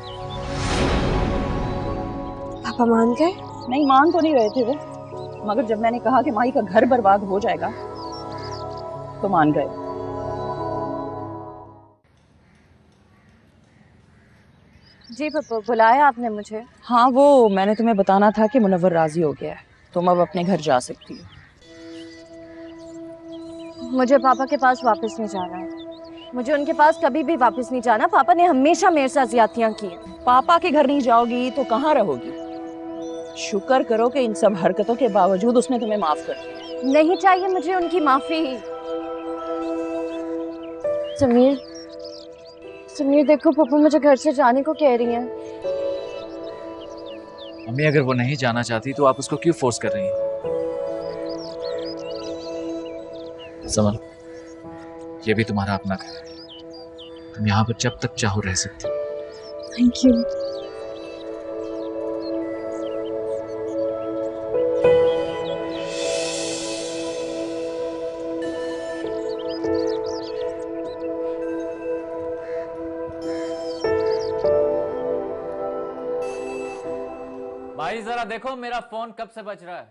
पापा मान गए? नहीं, मान तो नहीं रहे थे वो, मगर जब मैंने कहा कि माही का घर बर्बाद हो जाएगा तो मान गए। जी पप्पू, बुलाया आपने मुझे? हाँ, वो मैंने तुम्हें बताना था कि मुनव्वर राजी हो गया है, तुम अब अपने घर जा सकती हो। मुझे पापा के पास वापस नहीं जाना है। मुझे उनके पास कभी भी वापस नहीं जाना। पापा ने हमेशा मेरे साथ ज्यादतियां की हैं। पापा के घर नहीं जाओगी तो कहाँ रहोगी? शुक्र करो कि इन सब हरकतों के बावजूद उसने तुम्हें माफ कर दिया। नहीं चाहिए मुझे उनकी माफी। समीर, समीर देखो, पप्पू मुझे घर से जाने को कह रही हैं। मम्मी, अगर वो नहीं जाना चाहती तो आप उसको क्यों फोर्स कर रही हैं? समन, ये भी तुम्हारा अपना घर है। तुम यहाँ पर जब तक चाहो रह सकती हो। Thank you. भाई जरा देखो मेरा फोन कब से बज रहा है।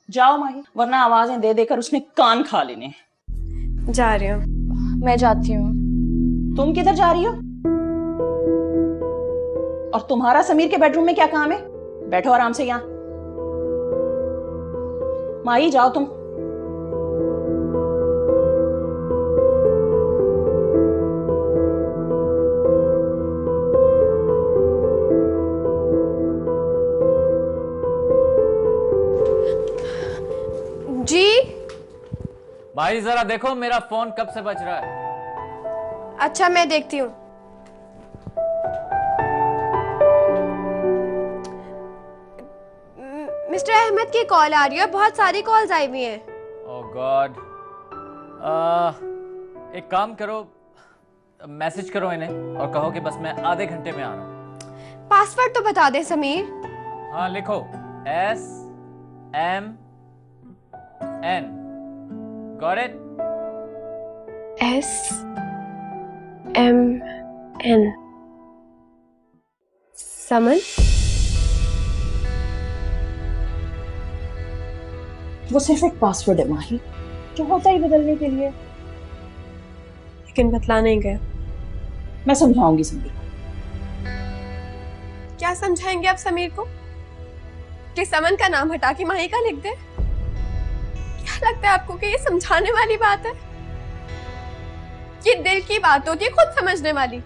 जाओ माही, वरना आवाजें दे देकर उसने कान खा लेने। जा रही हूँ। मैं जाती हूँ। तुम किधर जा रही हो? और तुम्हारा समीर के बेडरूम में क्या काम है? बैठो आराम से यहाँ। माही, जाओ तुम। जी भाई जरा देखो मेरा फोन कब से बज रहा है। अच्छा, मैं देखती हूँ। मिस्टर अहमद की कॉल आ रही है। बहुत सारी कॉल्स आई हुई हैं। ओह गॉड। एक काम करो, मैसेज करो इन्हें और कहो कि बस मैं आधे घंटे में आ रहा हूँ। पासवर्ड तो बता दे समीर। हाँ लिखो, SMN। Got it? SMN। समन? वो सिर्फ एक पासवर्ड है माही, जो होता ही बदलने के लिए। लेकिन बतला नहीं गए। मैं समझाऊंगी समीर। क्या समझाएंगे आप समीर को? कि समन का नाम हटा के माही का लिख दे? क्या लगता है आपको कि ये समझाने वाली बात है? ये दिल की बात होती है, खुद समझने वाली।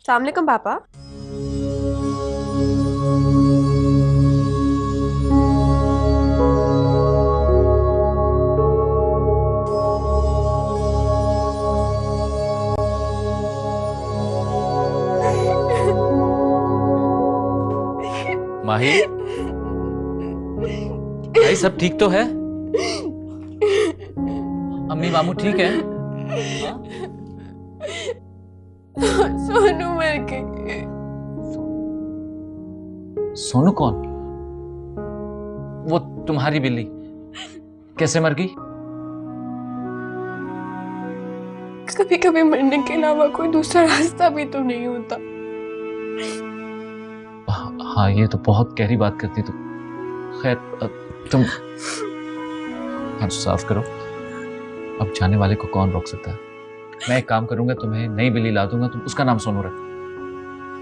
अस्सलाम वालेकुम पापा। माही, भाई सब ठीक तो है? अम्मी मामू ठीक है? सोनू मर गई। सोनू कौन? वो तुम्हारी बिल्ली कैसे मर गई? कभी कभी मरने के अलावा कोई दूसरा रास्ता भी तो नहीं होता। हाँ, ये तो बहुत गहरी बात करती तू। खैर, तुम हाथ साफ करो। अब जाने वाले को कौन रोक सकता है? मैं एक काम करूंगा, तुम्हें नई बिल्ली ला दूंगा, तुम उसका नाम सोनू रख,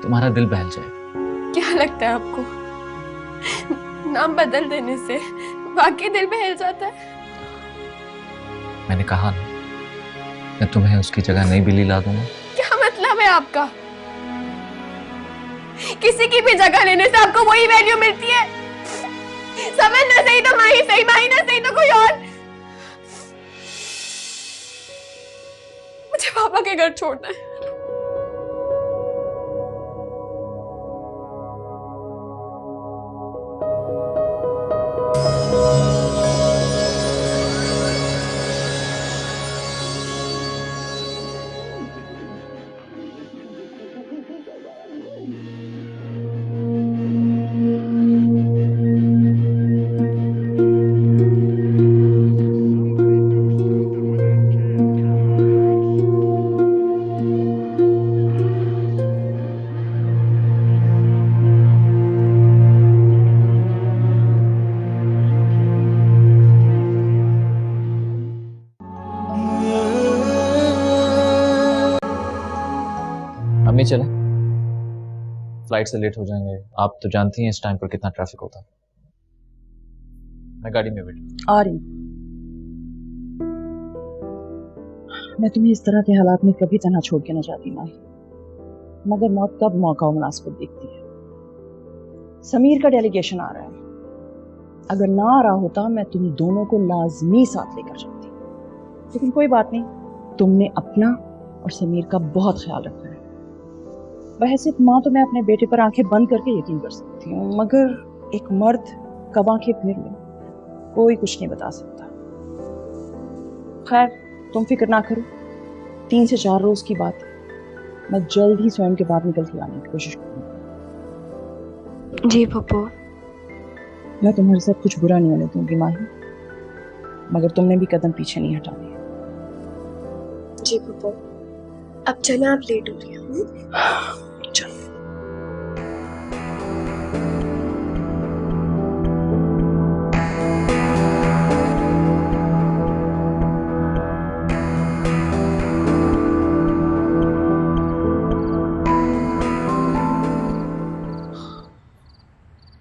तुम्हारा दिल बहल जाए। क्या लगता है आपको नाम बदल देने से वाकई दिल बहल जाता है? मैंने कहा ना, मैं तुम्हें उसकी जगह नई बिल्ली ला दूंगा। क्या मतलब है आपका? किसी की भी जगह लेने से आपको वही वैल्यू मिलती है? समझ ना सही तो माही सही, माही ना सही तो कोई और। मुझे पापा के घर छोड़ना है। अम्मी चले, फ्लाइट से लेट हो जाएंगे। आप तो जानती हैं इस टाइम पर कितना ट्रैफिक होता है। मैं गाड़ी में बैठ आ रही। मैं तुम्हें इस तरह के हालात में कभी तन्हा छोड़ के ना जाती माही, मगर मौत कब मौका और मुनासिबत देखती है। समीर का डेलीगेशन आ रहा है, अगर ना आ रहा होता मैं तुम दोनों को लाजमी साथ लेकर जाती, लेकिन कोई बात नहीं, तुमने अपना और समीर का बहुत ख्याल रखा है। बहैसियत माँ तो मैं अपने बेटे पर आंखें बंद करके यकीन कर सकती हूँ, मगर एक मर्द कब आंखें फेर ले कोई कुछ नहीं बता सकता। खैर तुम फिक्र ना करो, 3 से 4 रोज की बात है, मैं जल्द ही स्वयं के बाद निकल के आने की कोशिश करूँगी। जी पप्पू। मैं तुम्हारे साथ कुछ बुरा नहीं होने दूंगी माही, मगर तुमने भी कदम पीछे नहीं हटाने। जी पप्पू, अब चलें, आप लेट हो रही हैं। चलो।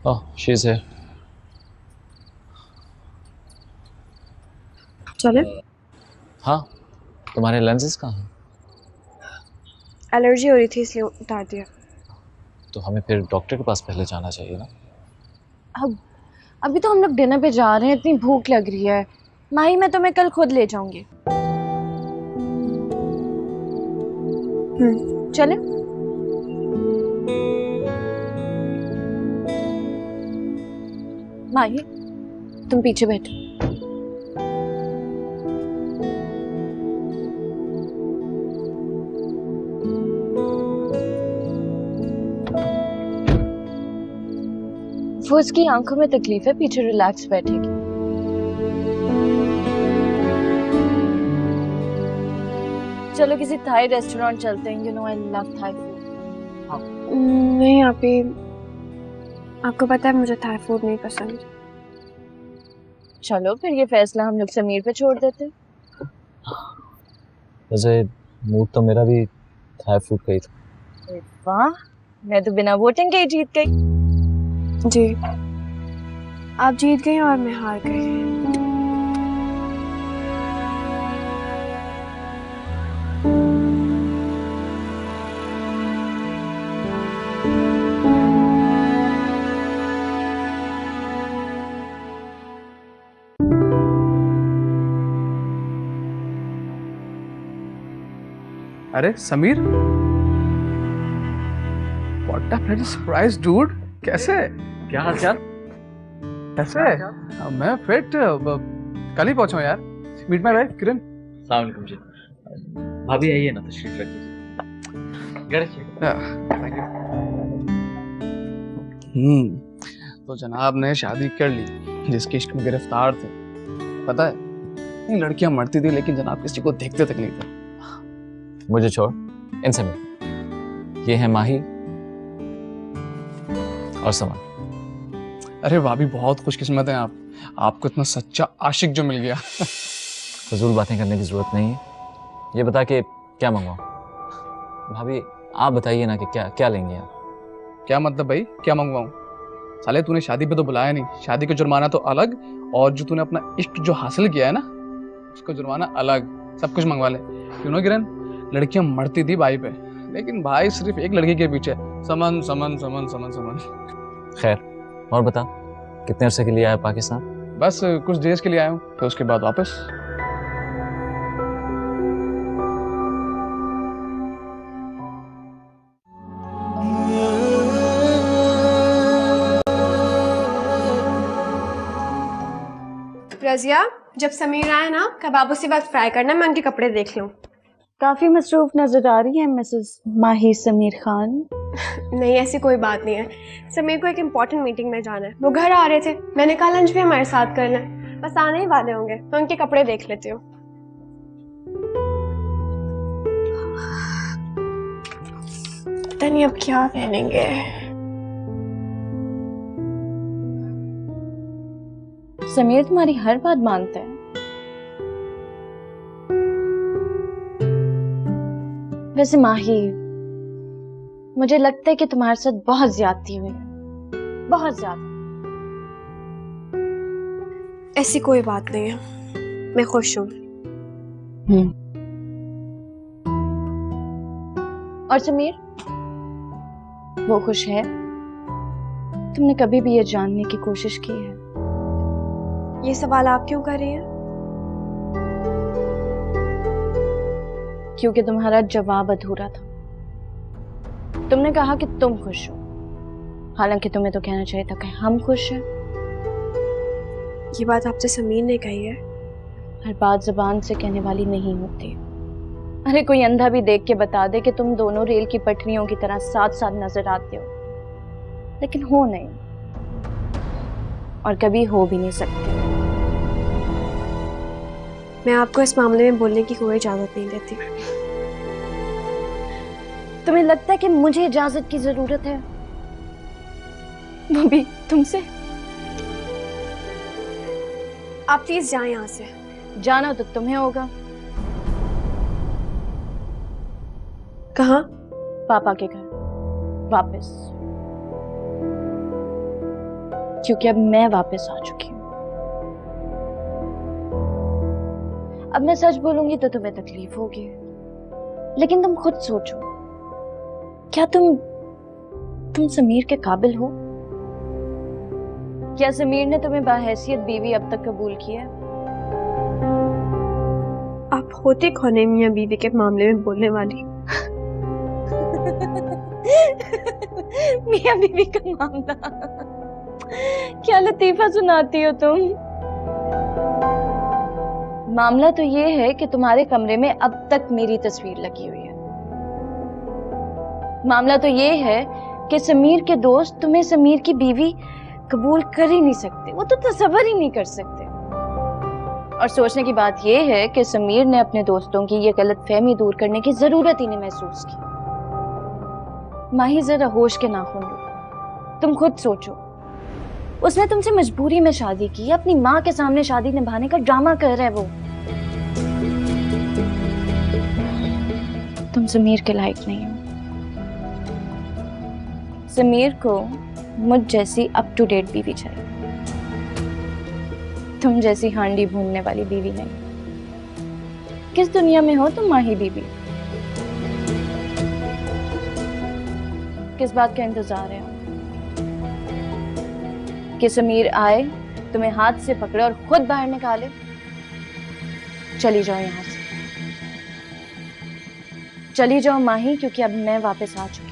Oh, she's here. चले? हाँ, तुम्हारे लेंसेज कहाँ हैं? एलर्जी हो रही थी इसलिए उतार दिया। तो हमें फिर डॉक्टर के पास पहले जाना चाहिए ना। अब अभी तो हम लोग डिनर पे जा रहे हैं, इतनी भूख लग रही है। माही मैं तुम्हें कल खुद ले जाऊंगी। चले? माही तुम पीछे बैठो। वो उसकी आंखों में तकलीफ है, पीछे रिलैक्स बैठेगी। चलो किसी थाई रेस्टोरेंट चलते हैं, you know I love Thai food. नहीं आपी, आपको पता है मुझे थाई फूड नहीं पसंद। चलो फिर ये फैसला हम लोग समीर पे छोड़ देते हैं। वैसे मूड तो मेरा भी थाई फूड का ही था। वाह, मैं तो बिना वोटिंग के ही जीत गई। जी, आप जीत गई और मैं हार गई। अरे Sameer, what a bloody surprise dude. कैसे? क्या हाल चाल? कैसे? मैं फिट, कल ही पहुंचा हूं यार। मीट माय वाइफ किरण। अस्सलाम वालेकुम जी। भाभी आइए ना, तशरीफ रखिए। तो जनाब ने शादी कर ली, जिसके इश्क में गिरफ्तार थे। पता है, ये लड़कियां मरती थी लेकिन जनाब किसी को देखते तक नहीं थे। मुझे छोड़, इनसे मिल। ये है माही और समान। अरे भाभी बहुत खुशकिस्मत हैं आप, आपको इतना सच्चा आशिक जो मिल गया। फजूल बातें करने की जरूरत नहीं है। ये बता के क्या मंगवाऊं? भाभी आप बताइए ना कि क्या क्या लेंगे आप? क्या मतलब भाई, क्या मंगवाऊं? साले तूने शादी पे तो बुलाया नहीं, शादी का जुर्माना तो अलग, और जो तूने अपना इश्क जो हासिल किया है ना, उसका जुर्माना अलग। सब कुछ मंगवा ले। क्यों ना किरण, लड़कियां मरती थी भाई पे, लेकिन भाई सिर्फ एक लड़की के पीछे, समन समन समन समन समन। खैर, और बता, कितने अरसे के लिए आया पाकिस्तान? बस कुछ देर के लिए आया हूँ, फिर उसके बाद वापस। रजिया, जब समीर आए ना कबाब उसी वक्त फ्राई करना, मैं उनके कपड़े देख लूँ। काफी मसरूफ नजर आ रही है मिसेस माही समीर खान। नहीं, ऐसी कोई बात नहीं है। समीर को एक इम्पोर्टेंट मीटिंग में जाना है, वो घर आ रहे थे, मैंने कहा लंच भी हमारे साथ करना है, बस आने ही वाले होंगे, मैं उनके कपड़े देख लेती हूँ। पता नहीं अब क्या पहनेंगे। समीर तुम्हारी हर बात मानता है। वैसे माही, मुझे लगता है कि तुम्हारे साथ बहुत ज्यादती हुई है, बहुत ज्यादा। ऐसी कोई बात नहीं है, मैं खुश हूँ। और समीर, वो खुश है? तुमने कभी भी ये जानने की कोशिश की है? ये सवाल आप क्यों कर रही हैं? क्योंकि तुम्हारा जवाब अधूरा था। तुमने कहा कि तुम खुश हो, हालांकि तुम्हें तो कहना चाहिए था कि हम खुश हैं। ये बात आपसे समीर ने कही है? हर बात जुबान से कहने वाली नहीं होती। अरे कोई अंधा भी देख के बता दे कि तुम दोनों रेल की पटरियों की तरह साथ साथ नजर आते हो, लेकिन हो नहीं, और कभी हो भी नहीं सकते। मैं आपको इस मामले में बोलने की कोई इजाजत नहीं देती। तुम्हें लगता है कि मुझे इजाजत की जरूरत है, वो भी तुमसे? आप प्लीज जाएं यहाँ से। जाना तो तुम्हें होगा। कहाँ? पापा के घर वापस, क्योंकि अब मैं वापस आ चुकी हूँ। अब मैं सच बोलूंगी तो तुम्हें तकलीफ होगी, लेकिन तुम खुद सोचो, क्या तुम समीर के काबिल हो? क्या समीर ने तुम्हें बाहैसियत बीवी अब तक कबूल किया? आप होते कौन है मियां बीवी के मामले में बोलने वाली? मियां बीवी का मामला, क्या लतीफा सुनाती हो तुम। मामला तो ये है कि तुम्हारे कमरे में अब तक मेरी तस्वीर लगी हुई है। मामला तो ये है कि समीर के दोस्त तुम्हें समीर की बीवी कबूल कर ही नहीं सकते, वो तो तसव्वुर ही नहीं कर सकते। और सोचने की बात ये है कि समीर ने अपने दोस्तों की ये गलतफहमी दूर करने की जरूरत ही नहीं महसूस की। माही, जरा होश के नाखून लो, तुम खुद सोचो। उसने तुमसे मजबूरी में शादी की, अपनी माँ के सामने शादी निभाने का ड्रामा कर रहा है वो। तुम समीर के लायक नहीं हो। समीर को मुझ जैसी अप टू डेट बीवी चाहिए, तुम जैसी हांडी भूनने वाली बीवी नहीं। किस दुनिया में हो तुम माही बीबी? किस बात का इंतजार है कि समीर आए, तुम्हें हाथ से पकड़े और खुद बाहर निकाले? चली जाओ यहां से, चली जाओ माही, क्योंकि अब मैं वापस आ चुकी हूं।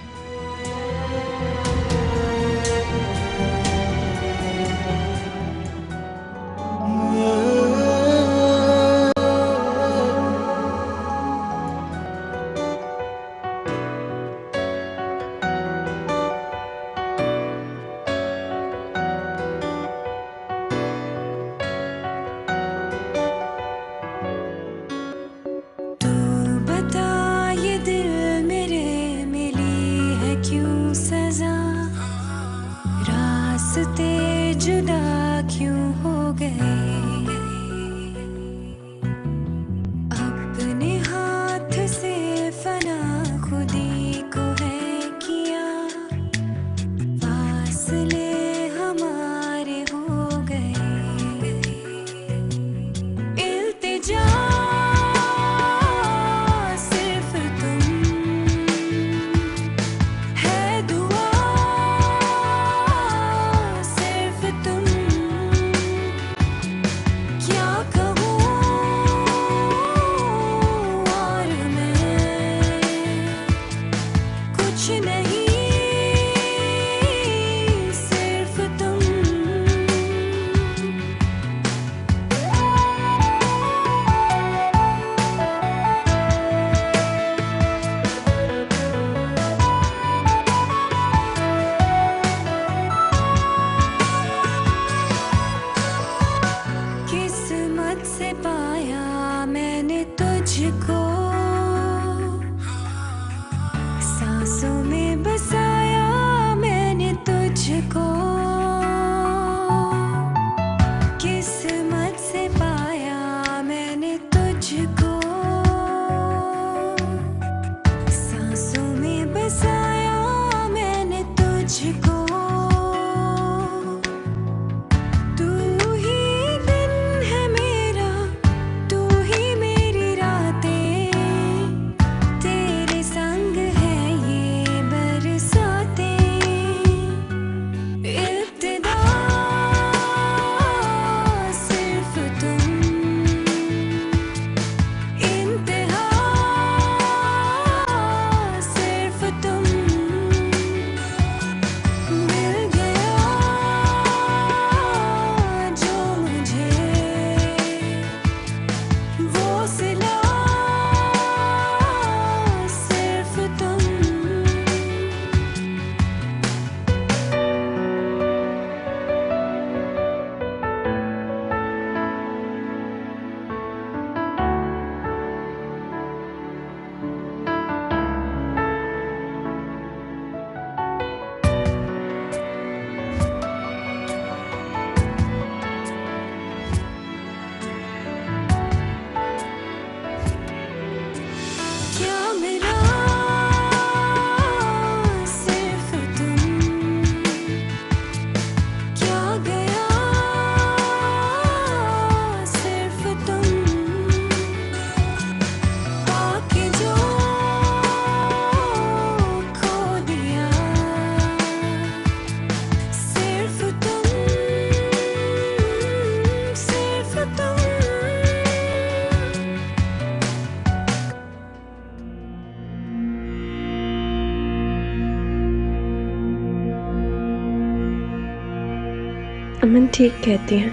अमन ठीक कहती हैं।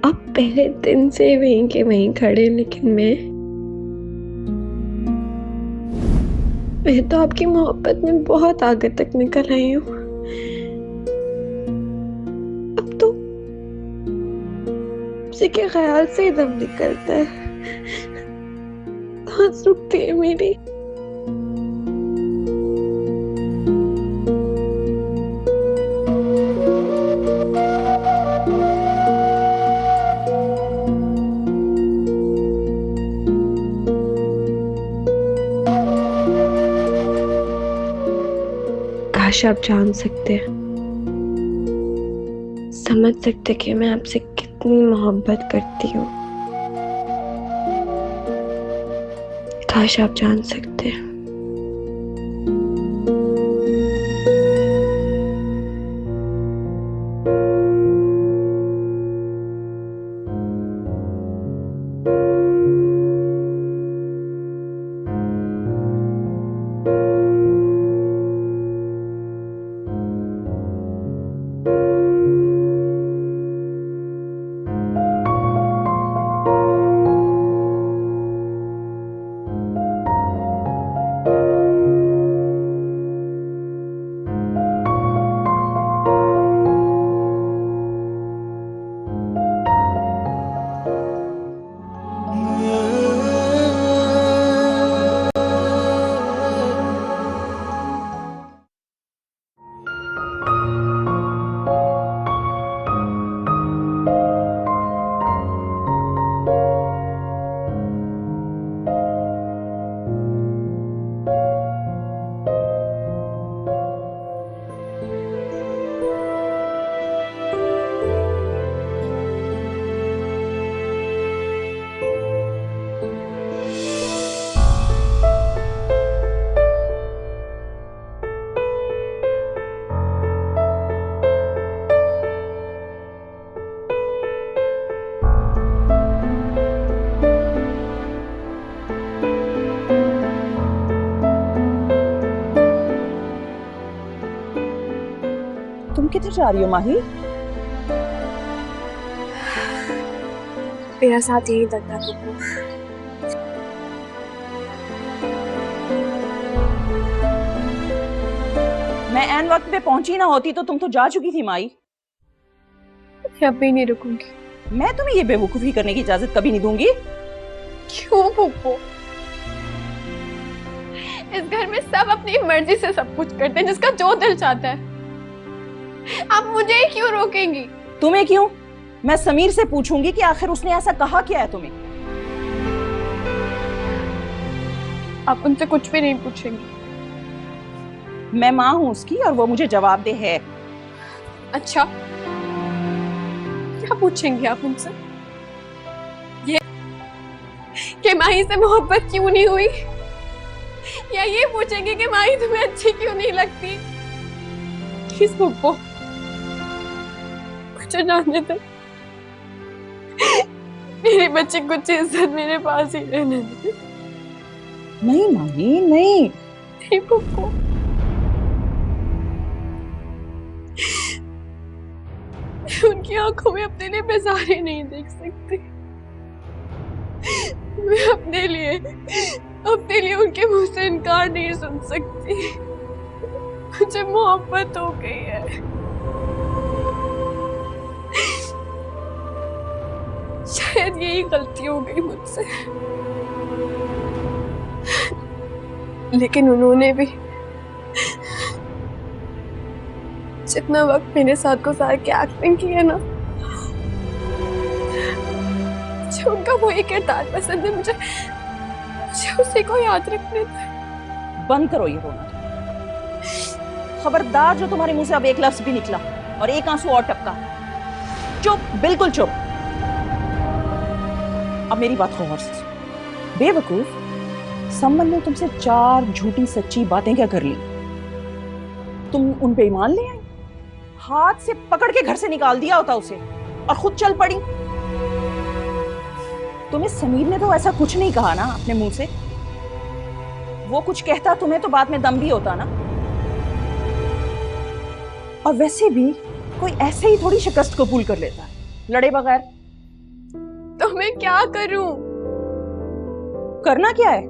अब पहले दिन से वहीं के वहीं खड़े, लेकिन मैं तो आपकी मोहब्बत में बहुत आगे तक निकल आई हूँ। अब तो उसी के ख्याल से ही दम निकलता है, सांस रुकती है मेरी। काश आप जान सकते, समझ सकते कि मैं आपसे कितनी मोहब्बत करती हूँ। काश आप जान सकते। किधर जा रही हो माही? मेरा साथ यहीं तक था पप्पू। मैं ऐन वक्त पे पहुंची ना होती तो तुम तो जा चुकी थी माई। मैं अब भी नहीं रुकूंगी। मैं तुम्हें ये बेवकूफी करने की इजाजत कभी नहीं दूंगी। क्यों पप्पू? इस घर में सब अपनी मर्जी से सब कुछ करते हैं, जिसका जो दिल चाहता है। आप मुझे क्यों रोकेंगी? तुम्हें क्यों? मैं समीर से पूछूंगी कि आखिर उसने ऐसा कहा क्या है तुम्हें। आप उनसे कुछ भी नहीं पूछेंगी। मैं माँ हूं उसकी और वो मुझे जवाब दे है। अच्छा, क्या पूछेंगी आप उनसे? ये कि माही से मोहब्बत क्यों नहीं हुई, या ये पूछेंगे कि माही तुम्हें अच्छी क्यों नहीं लगती? किस पप्पू कुछ जानने दे, मेरे बच्चे कुछ इज्जत मेरे पास ही रहने दे। नहीं माही नहीं। नहीं पप्पू, उनकी आंखों में अपने लिए बेजारी नहीं देख सकती। मैं अपने लिए उनके मुंह से इनकार नहीं सुन सकती। मुझे मोहब्बत हो गई है। शायद यही गलती हो गई मुझसे, लेकिन उन्होंने भी जितना वक्त मेरे साथ गुजार के एक्टिंग की है ना, मुझे उनका वही किरदार पसंद है। मुझे उसी को याद रखने दे। बंद करो ये रोना। खबरदार जो तुम्हारे मुंह से अब एक लफ्ज भी निकला और एक आंसू और टपका। चुप, बिल्कुल चुप। अब मेरी बात गौर से सुनो। बेवकूफ, सम्मन ने तुमसे 4 झूठी सच्ची बातें क्या कर ली? तुम उन पे ईमान ले आई, हाथ से पकड़ के घर से निकाल दिया होता उसे और खुद चल पड़ी। तुम्हें समीर ने तो ऐसा कुछ नहीं कहा ना अपने मुंह से। वो कुछ कहता तुम्हें तो बाद में दम भी होता ना। और वैसे भी कोई ऐसे ही थोड़ी शिकस्त कबूल कर लेता है लड़े बगैर। तो मैं क्या करूं? करना क्या है,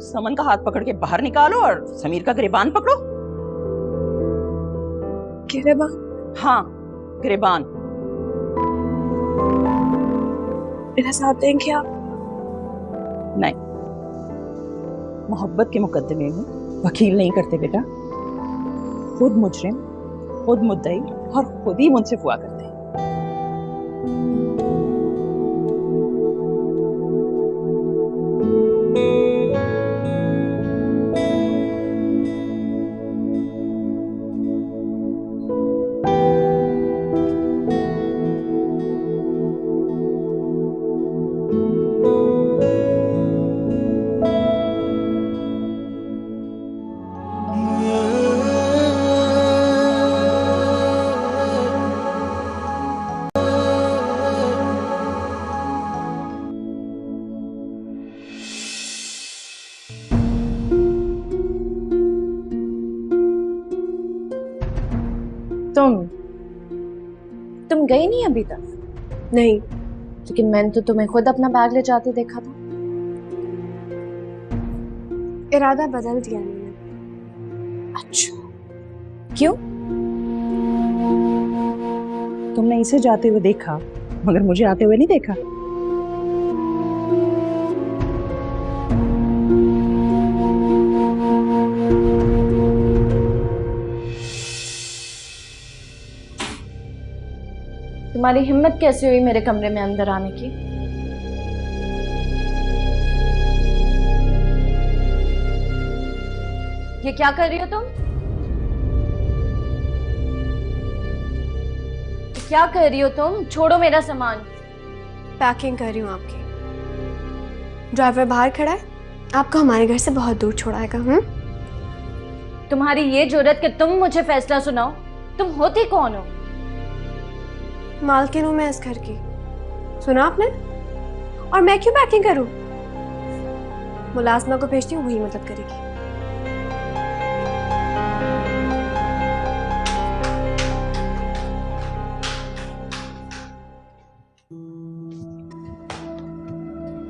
समन का हाथ पकड़ के बाहर निकालो और समीर का गिरेबान पकड़ो। गिरेबान? हाँ, गिरेबान। मेरा साथ देंगे आप? नहीं, मोहब्बत के मुकदमे में वकील नहीं करते बेटा। खुद मुजरिम, खुद मुद्दई और खुद ही मुंसिफ हुआ करते हैं। तुम गई नहीं अभी तक? नहीं। लेकिन मैंने तो तुम्हें खुद अपना बैग ले जाते देखा था। इरादा बदल दिया मैंने। अच्छा, क्यों? तुमने इसे जाते हुए देखा मगर मुझे आते हुए नहीं देखा। तुम्हारी हिम्मत कैसे हुई मेरे कमरे में अंदर आने की? ये क्या कर रही हो तुम? क्या कर रही हो तुम? छोड़ो मेरा सामान। पैकिंग कर रही हूँ आपकी। ड्राइवर बाहर खड़ा है, आपको हमारे घर से बहुत दूर छोड़ाएगा। तुम्हारी ये जुर्रत कि तुम मुझे फैसला सुनाओ? तुम होती कौन हो? मालकिन हूं मैं इस घर की, सुना आपने? और मैं क्यों पैकिंग करूं? मुलाजमा को भेजती हूँ, वही मदद करेगी।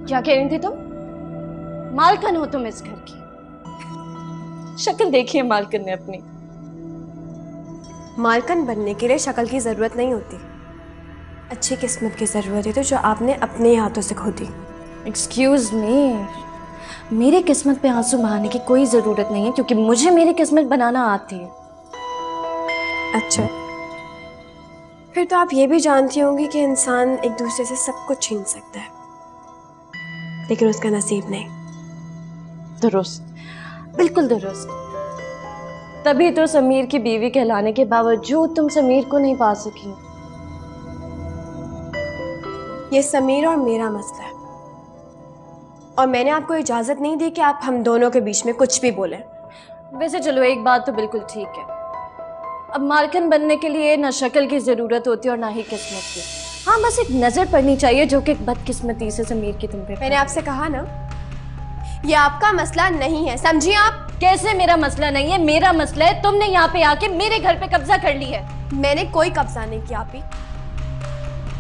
क्या कह रही थी तुम? मालकिन हो तुम इस घर की? शक्ल देखिए मालकिन ने अपनी। मालकिन बनने के लिए शक्ल की जरूरत नहीं होती, अच्छी किस्मत की जरूरत है, तो जो आपने अपने हाथों से खोदी। एक्सक्यूज मी, मेरी किस्मत पे आंसू बहाने की कोई जरूरत नहीं है, क्योंकि मुझे मेरी किस्मत बनाना आती है। अच्छा, फिर तो आप ये भी जानती होंगी कि इंसान एक दूसरे से सब कुछ छीन सकता है, लेकिन उसका नसीब नहीं। दुरुस्त, बिल्कुल दुरुस्त। तभी तो समीर की बीवी कहलाने के बावजूद तुम समीर को नहीं पा सकी। ये समीर और मेरा मसला है, और मैंने आपको इजाजत नहीं दी कि आप हम दोनों के बीच में कुछ भी बोलें। वैसे चलो, एक बात तो बिल्कुल ठीक है, अब मालकिन बनने के लिए ना शक्ल की जरूरत होती और ना ही किस्मत की। हाँ, बस एक नजर पड़नी चाहिए जो कि बदकिस्मती से समीर की तुम पे। मैंने आपसे कहा ना, ये आपका मसला नहीं है, समझिए आप। कैसे मेरा मसला नहीं है? मेरा मसला है। तुमने यहाँ पे आके मेरे घर पे कब्जा कर ली है। मैंने कोई कब्जा नहीं किया आपी,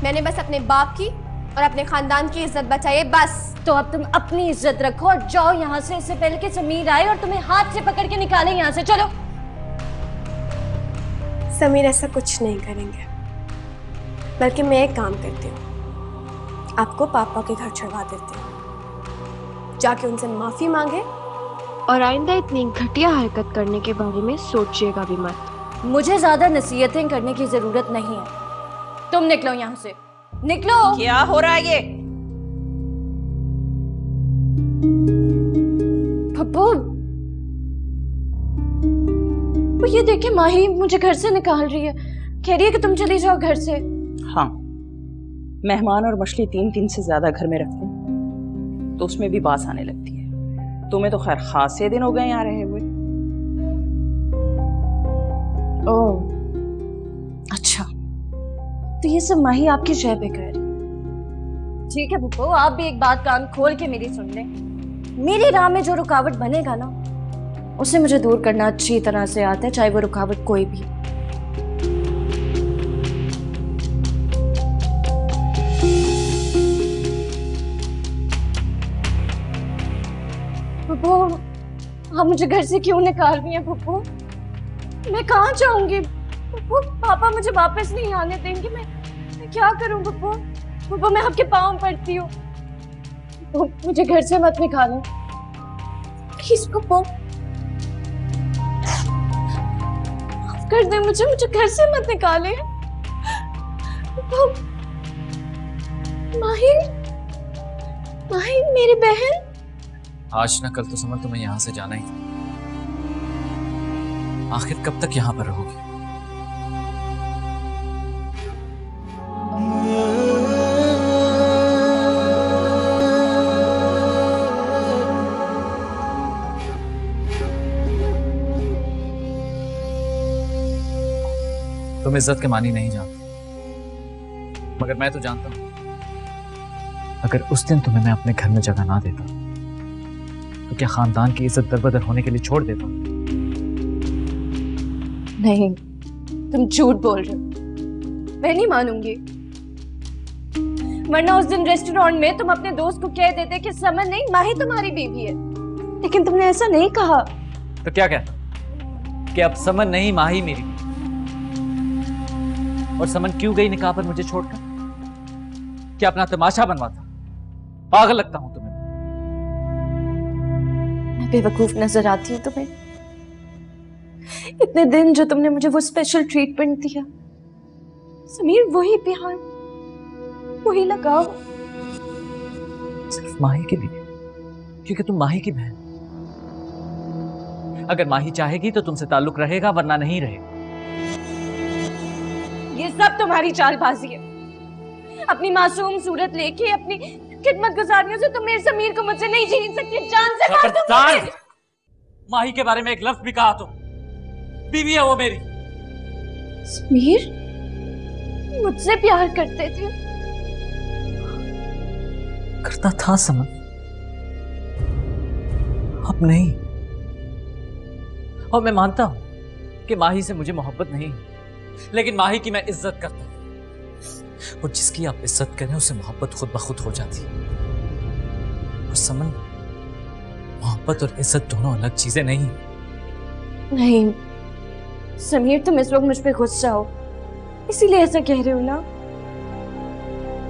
मैंने बस अपने बाप की और अपने खानदान की इज्जत बचाई है, बस। तो अब तुम अपनी इज्जत रखो और जाओ यहाँ से, इससे पहले कि समीर आए और तुम्हें हाथ से पकड़ के निकाले यहाँ से। चलो। समीर ऐसा कुछ नहीं करेंगे, बल्कि मैं एक काम करती हूँ, आपको पापा के घर छुड़वा देती हूँ, जाके उनसे माफी मांगे और आइंदा इतनी घटिया हरकत करने के बारे में सोचिएगा भी मत। मुझे ज्यादा नसीहतें करने की जरूरत नहीं है, तुम निकलो यहाँ से, निकलो। क्या हो रहा है ये? पप्पू, ये देखिए माही मुझे घर से निकाल रही है, कह रही है कि तुम चली जाओ घर से। हाँ, मेहमान और मछली 3 से ज्यादा घर में रखते हैं तो उसमें भी बास आने लगती है। तुम्हें तो खैर खासे दिन हो गए यहाँ रहे हुए। ओह, अच्छा, तो ये सब माही आपकी जय पे कर रही है। ठीक है पप्पू, आप भी एक बात कान खोल के मेरी सुन लें। मेरी राह में जो रुकावट बनेगा ना, उसे मुझे दूर करना अच्छी तरह से आता है, चाहे वो रुकावट कोई भी। आप मुझे घर से क्यों निकाल रही हैं फुप्पू? मैं कहाँ जाऊंगी फुप्पू? पापा मुझे वापस नहीं आने देंगे। मैं क्या करूं फुप्पू? फुप्पू मैं आपके पाँव पड़ती हूँ, मुझे घर से मत निकालो प्लीज फुप्पू। माफ कर दे मुझे घर से मत निकाले। माही, माही मेरी बहन। आज न कल तो समझ तुम्हें यहाँ से जाना ही था। आखिर कब तक यहाँ पर रहोगी? तुम इज्जत के मानी नहीं जानते, मगर मैं तो जानता हूं। अगर उस दिन तुम्हें मैं अपने घर में जगह ना देता तो क्या खानदान की इज्जत दरबदर होने के लिए छोड़ देता? नहीं, तुम झूठ बोल रहे हो। मैं नहीं मानूंगी, वरना उस दिन रेस्टोरेंट में तुम अपने दोस्त को कह देते कि समन नहीं माही तुम्हारी बीवी है, लेकिन तुमने ऐसा नहीं कहा। तो क्या कहता कि अब समन नहीं माही मेरी? और समन क्यों गई निकाह पर मुझे छोड़कर? क्या अपना तमाशा बनवाता? पागल लगता हूं तुम्हें? मैं बेवकूफ नजर आती हूँ तुम्हें? इतने दिन जो तुमने मुझे वो स्पेशल ट्रीटमेंट दिया समीर, वही प्यार, वही लगाव, सिर्फ माही के लिए, क्योंकि तुम माही की बहन। अगर माही चाहेगी तो तुमसे ताल्लुक रहेगा, वरना नहीं रहेगा। ये सब तुम्हारी चालबाजी है। अपनी मासूम सूरत लेके, अपनी खिदमत गुजारियों से तुम मेरे समीर को मुझसे नहीं छीन सकती। जान से मार दूंगी। खबरदार! माही के बारे में एक लफ्ज भी कहा तो बीवी है वो मेरी। समीर मुझसे प्यार करते थे? करता था समन, अब नहीं। और मैं मानता हूं कि माही से मुझे मोहब्बत नहीं, लेकिन माही की मैं इज्जत करता हूं। और जिसकी आप इज्जत करें उसे मोहब्बत खुद ब खुद हो जाती है। और समन, मोहब्बत और इज्जत दोनों अलग चीजें नहीं। नहीं समीर, तुम इस वक्त मुझ पे गुस्सा हो, इसीलिए ऐसा कह रहे हो ना?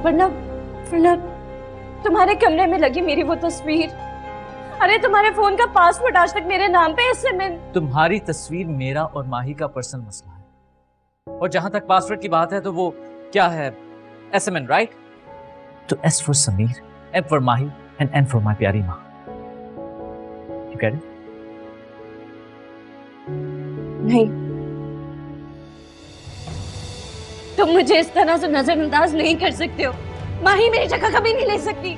वरना तुम्हारे कमरे में लगी मेरी वो तस्वीर, अरे तुम्हारे फोन का पासवर्ड आज तक मेरे नाम पे है। तुम्हारी तस्वीर मेरा और माही का पर्सनल मसला है, और जहां तक पासवर्ड की बात है तो वो क्या है, SMN, राइट? तो S for Sameer, M for Mahi and N for my प्यारी माँ। You get it? नहीं, तुम मुझे इस तरह से नजरअंदाज नहीं कर सकते हो। माही मेरी जगह कभी नहीं ले सकती।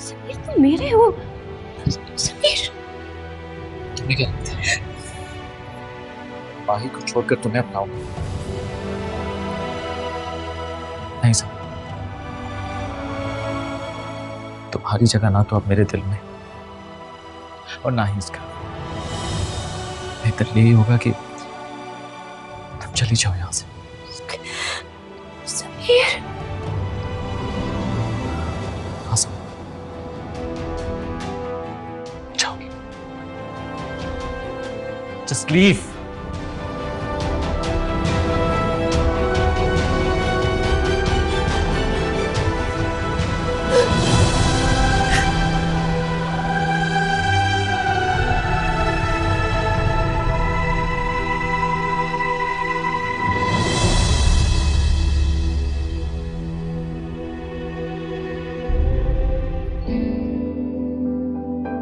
समीर तुम मेरे हो। समीर, तुम्हें क्या लगता है माही को छोड़कर तुम्हें अपनाऊंगा? नहीं समझ, तुम्हारी जगह ना तो अब मेरे दिल में और ना ही इसका। बेहतर यही होगा कि तुम चली जाओ यहां से। समीर, हाँ समझ, जाओ, जस्ट लीव।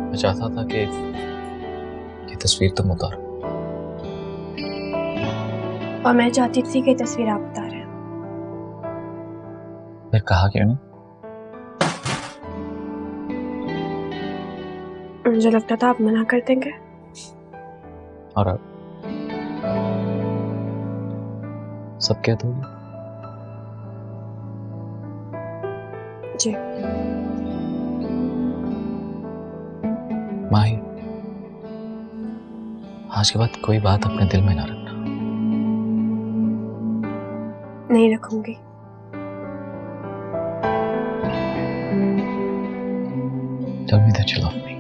मैं चाहता था कि ये तस्वीर तुम उतारो, और मैं चाहती थी कि तस्वीर आप उतारें। फिर कहा क्यों नहीं? मुझे लगता था आप मना कर देंगे। और अब सब क्या दोगे? जी माही, आज के बाद कोई बात अपने दिल में ना रखना। नहीं रखूंगी। Tell me that you love me.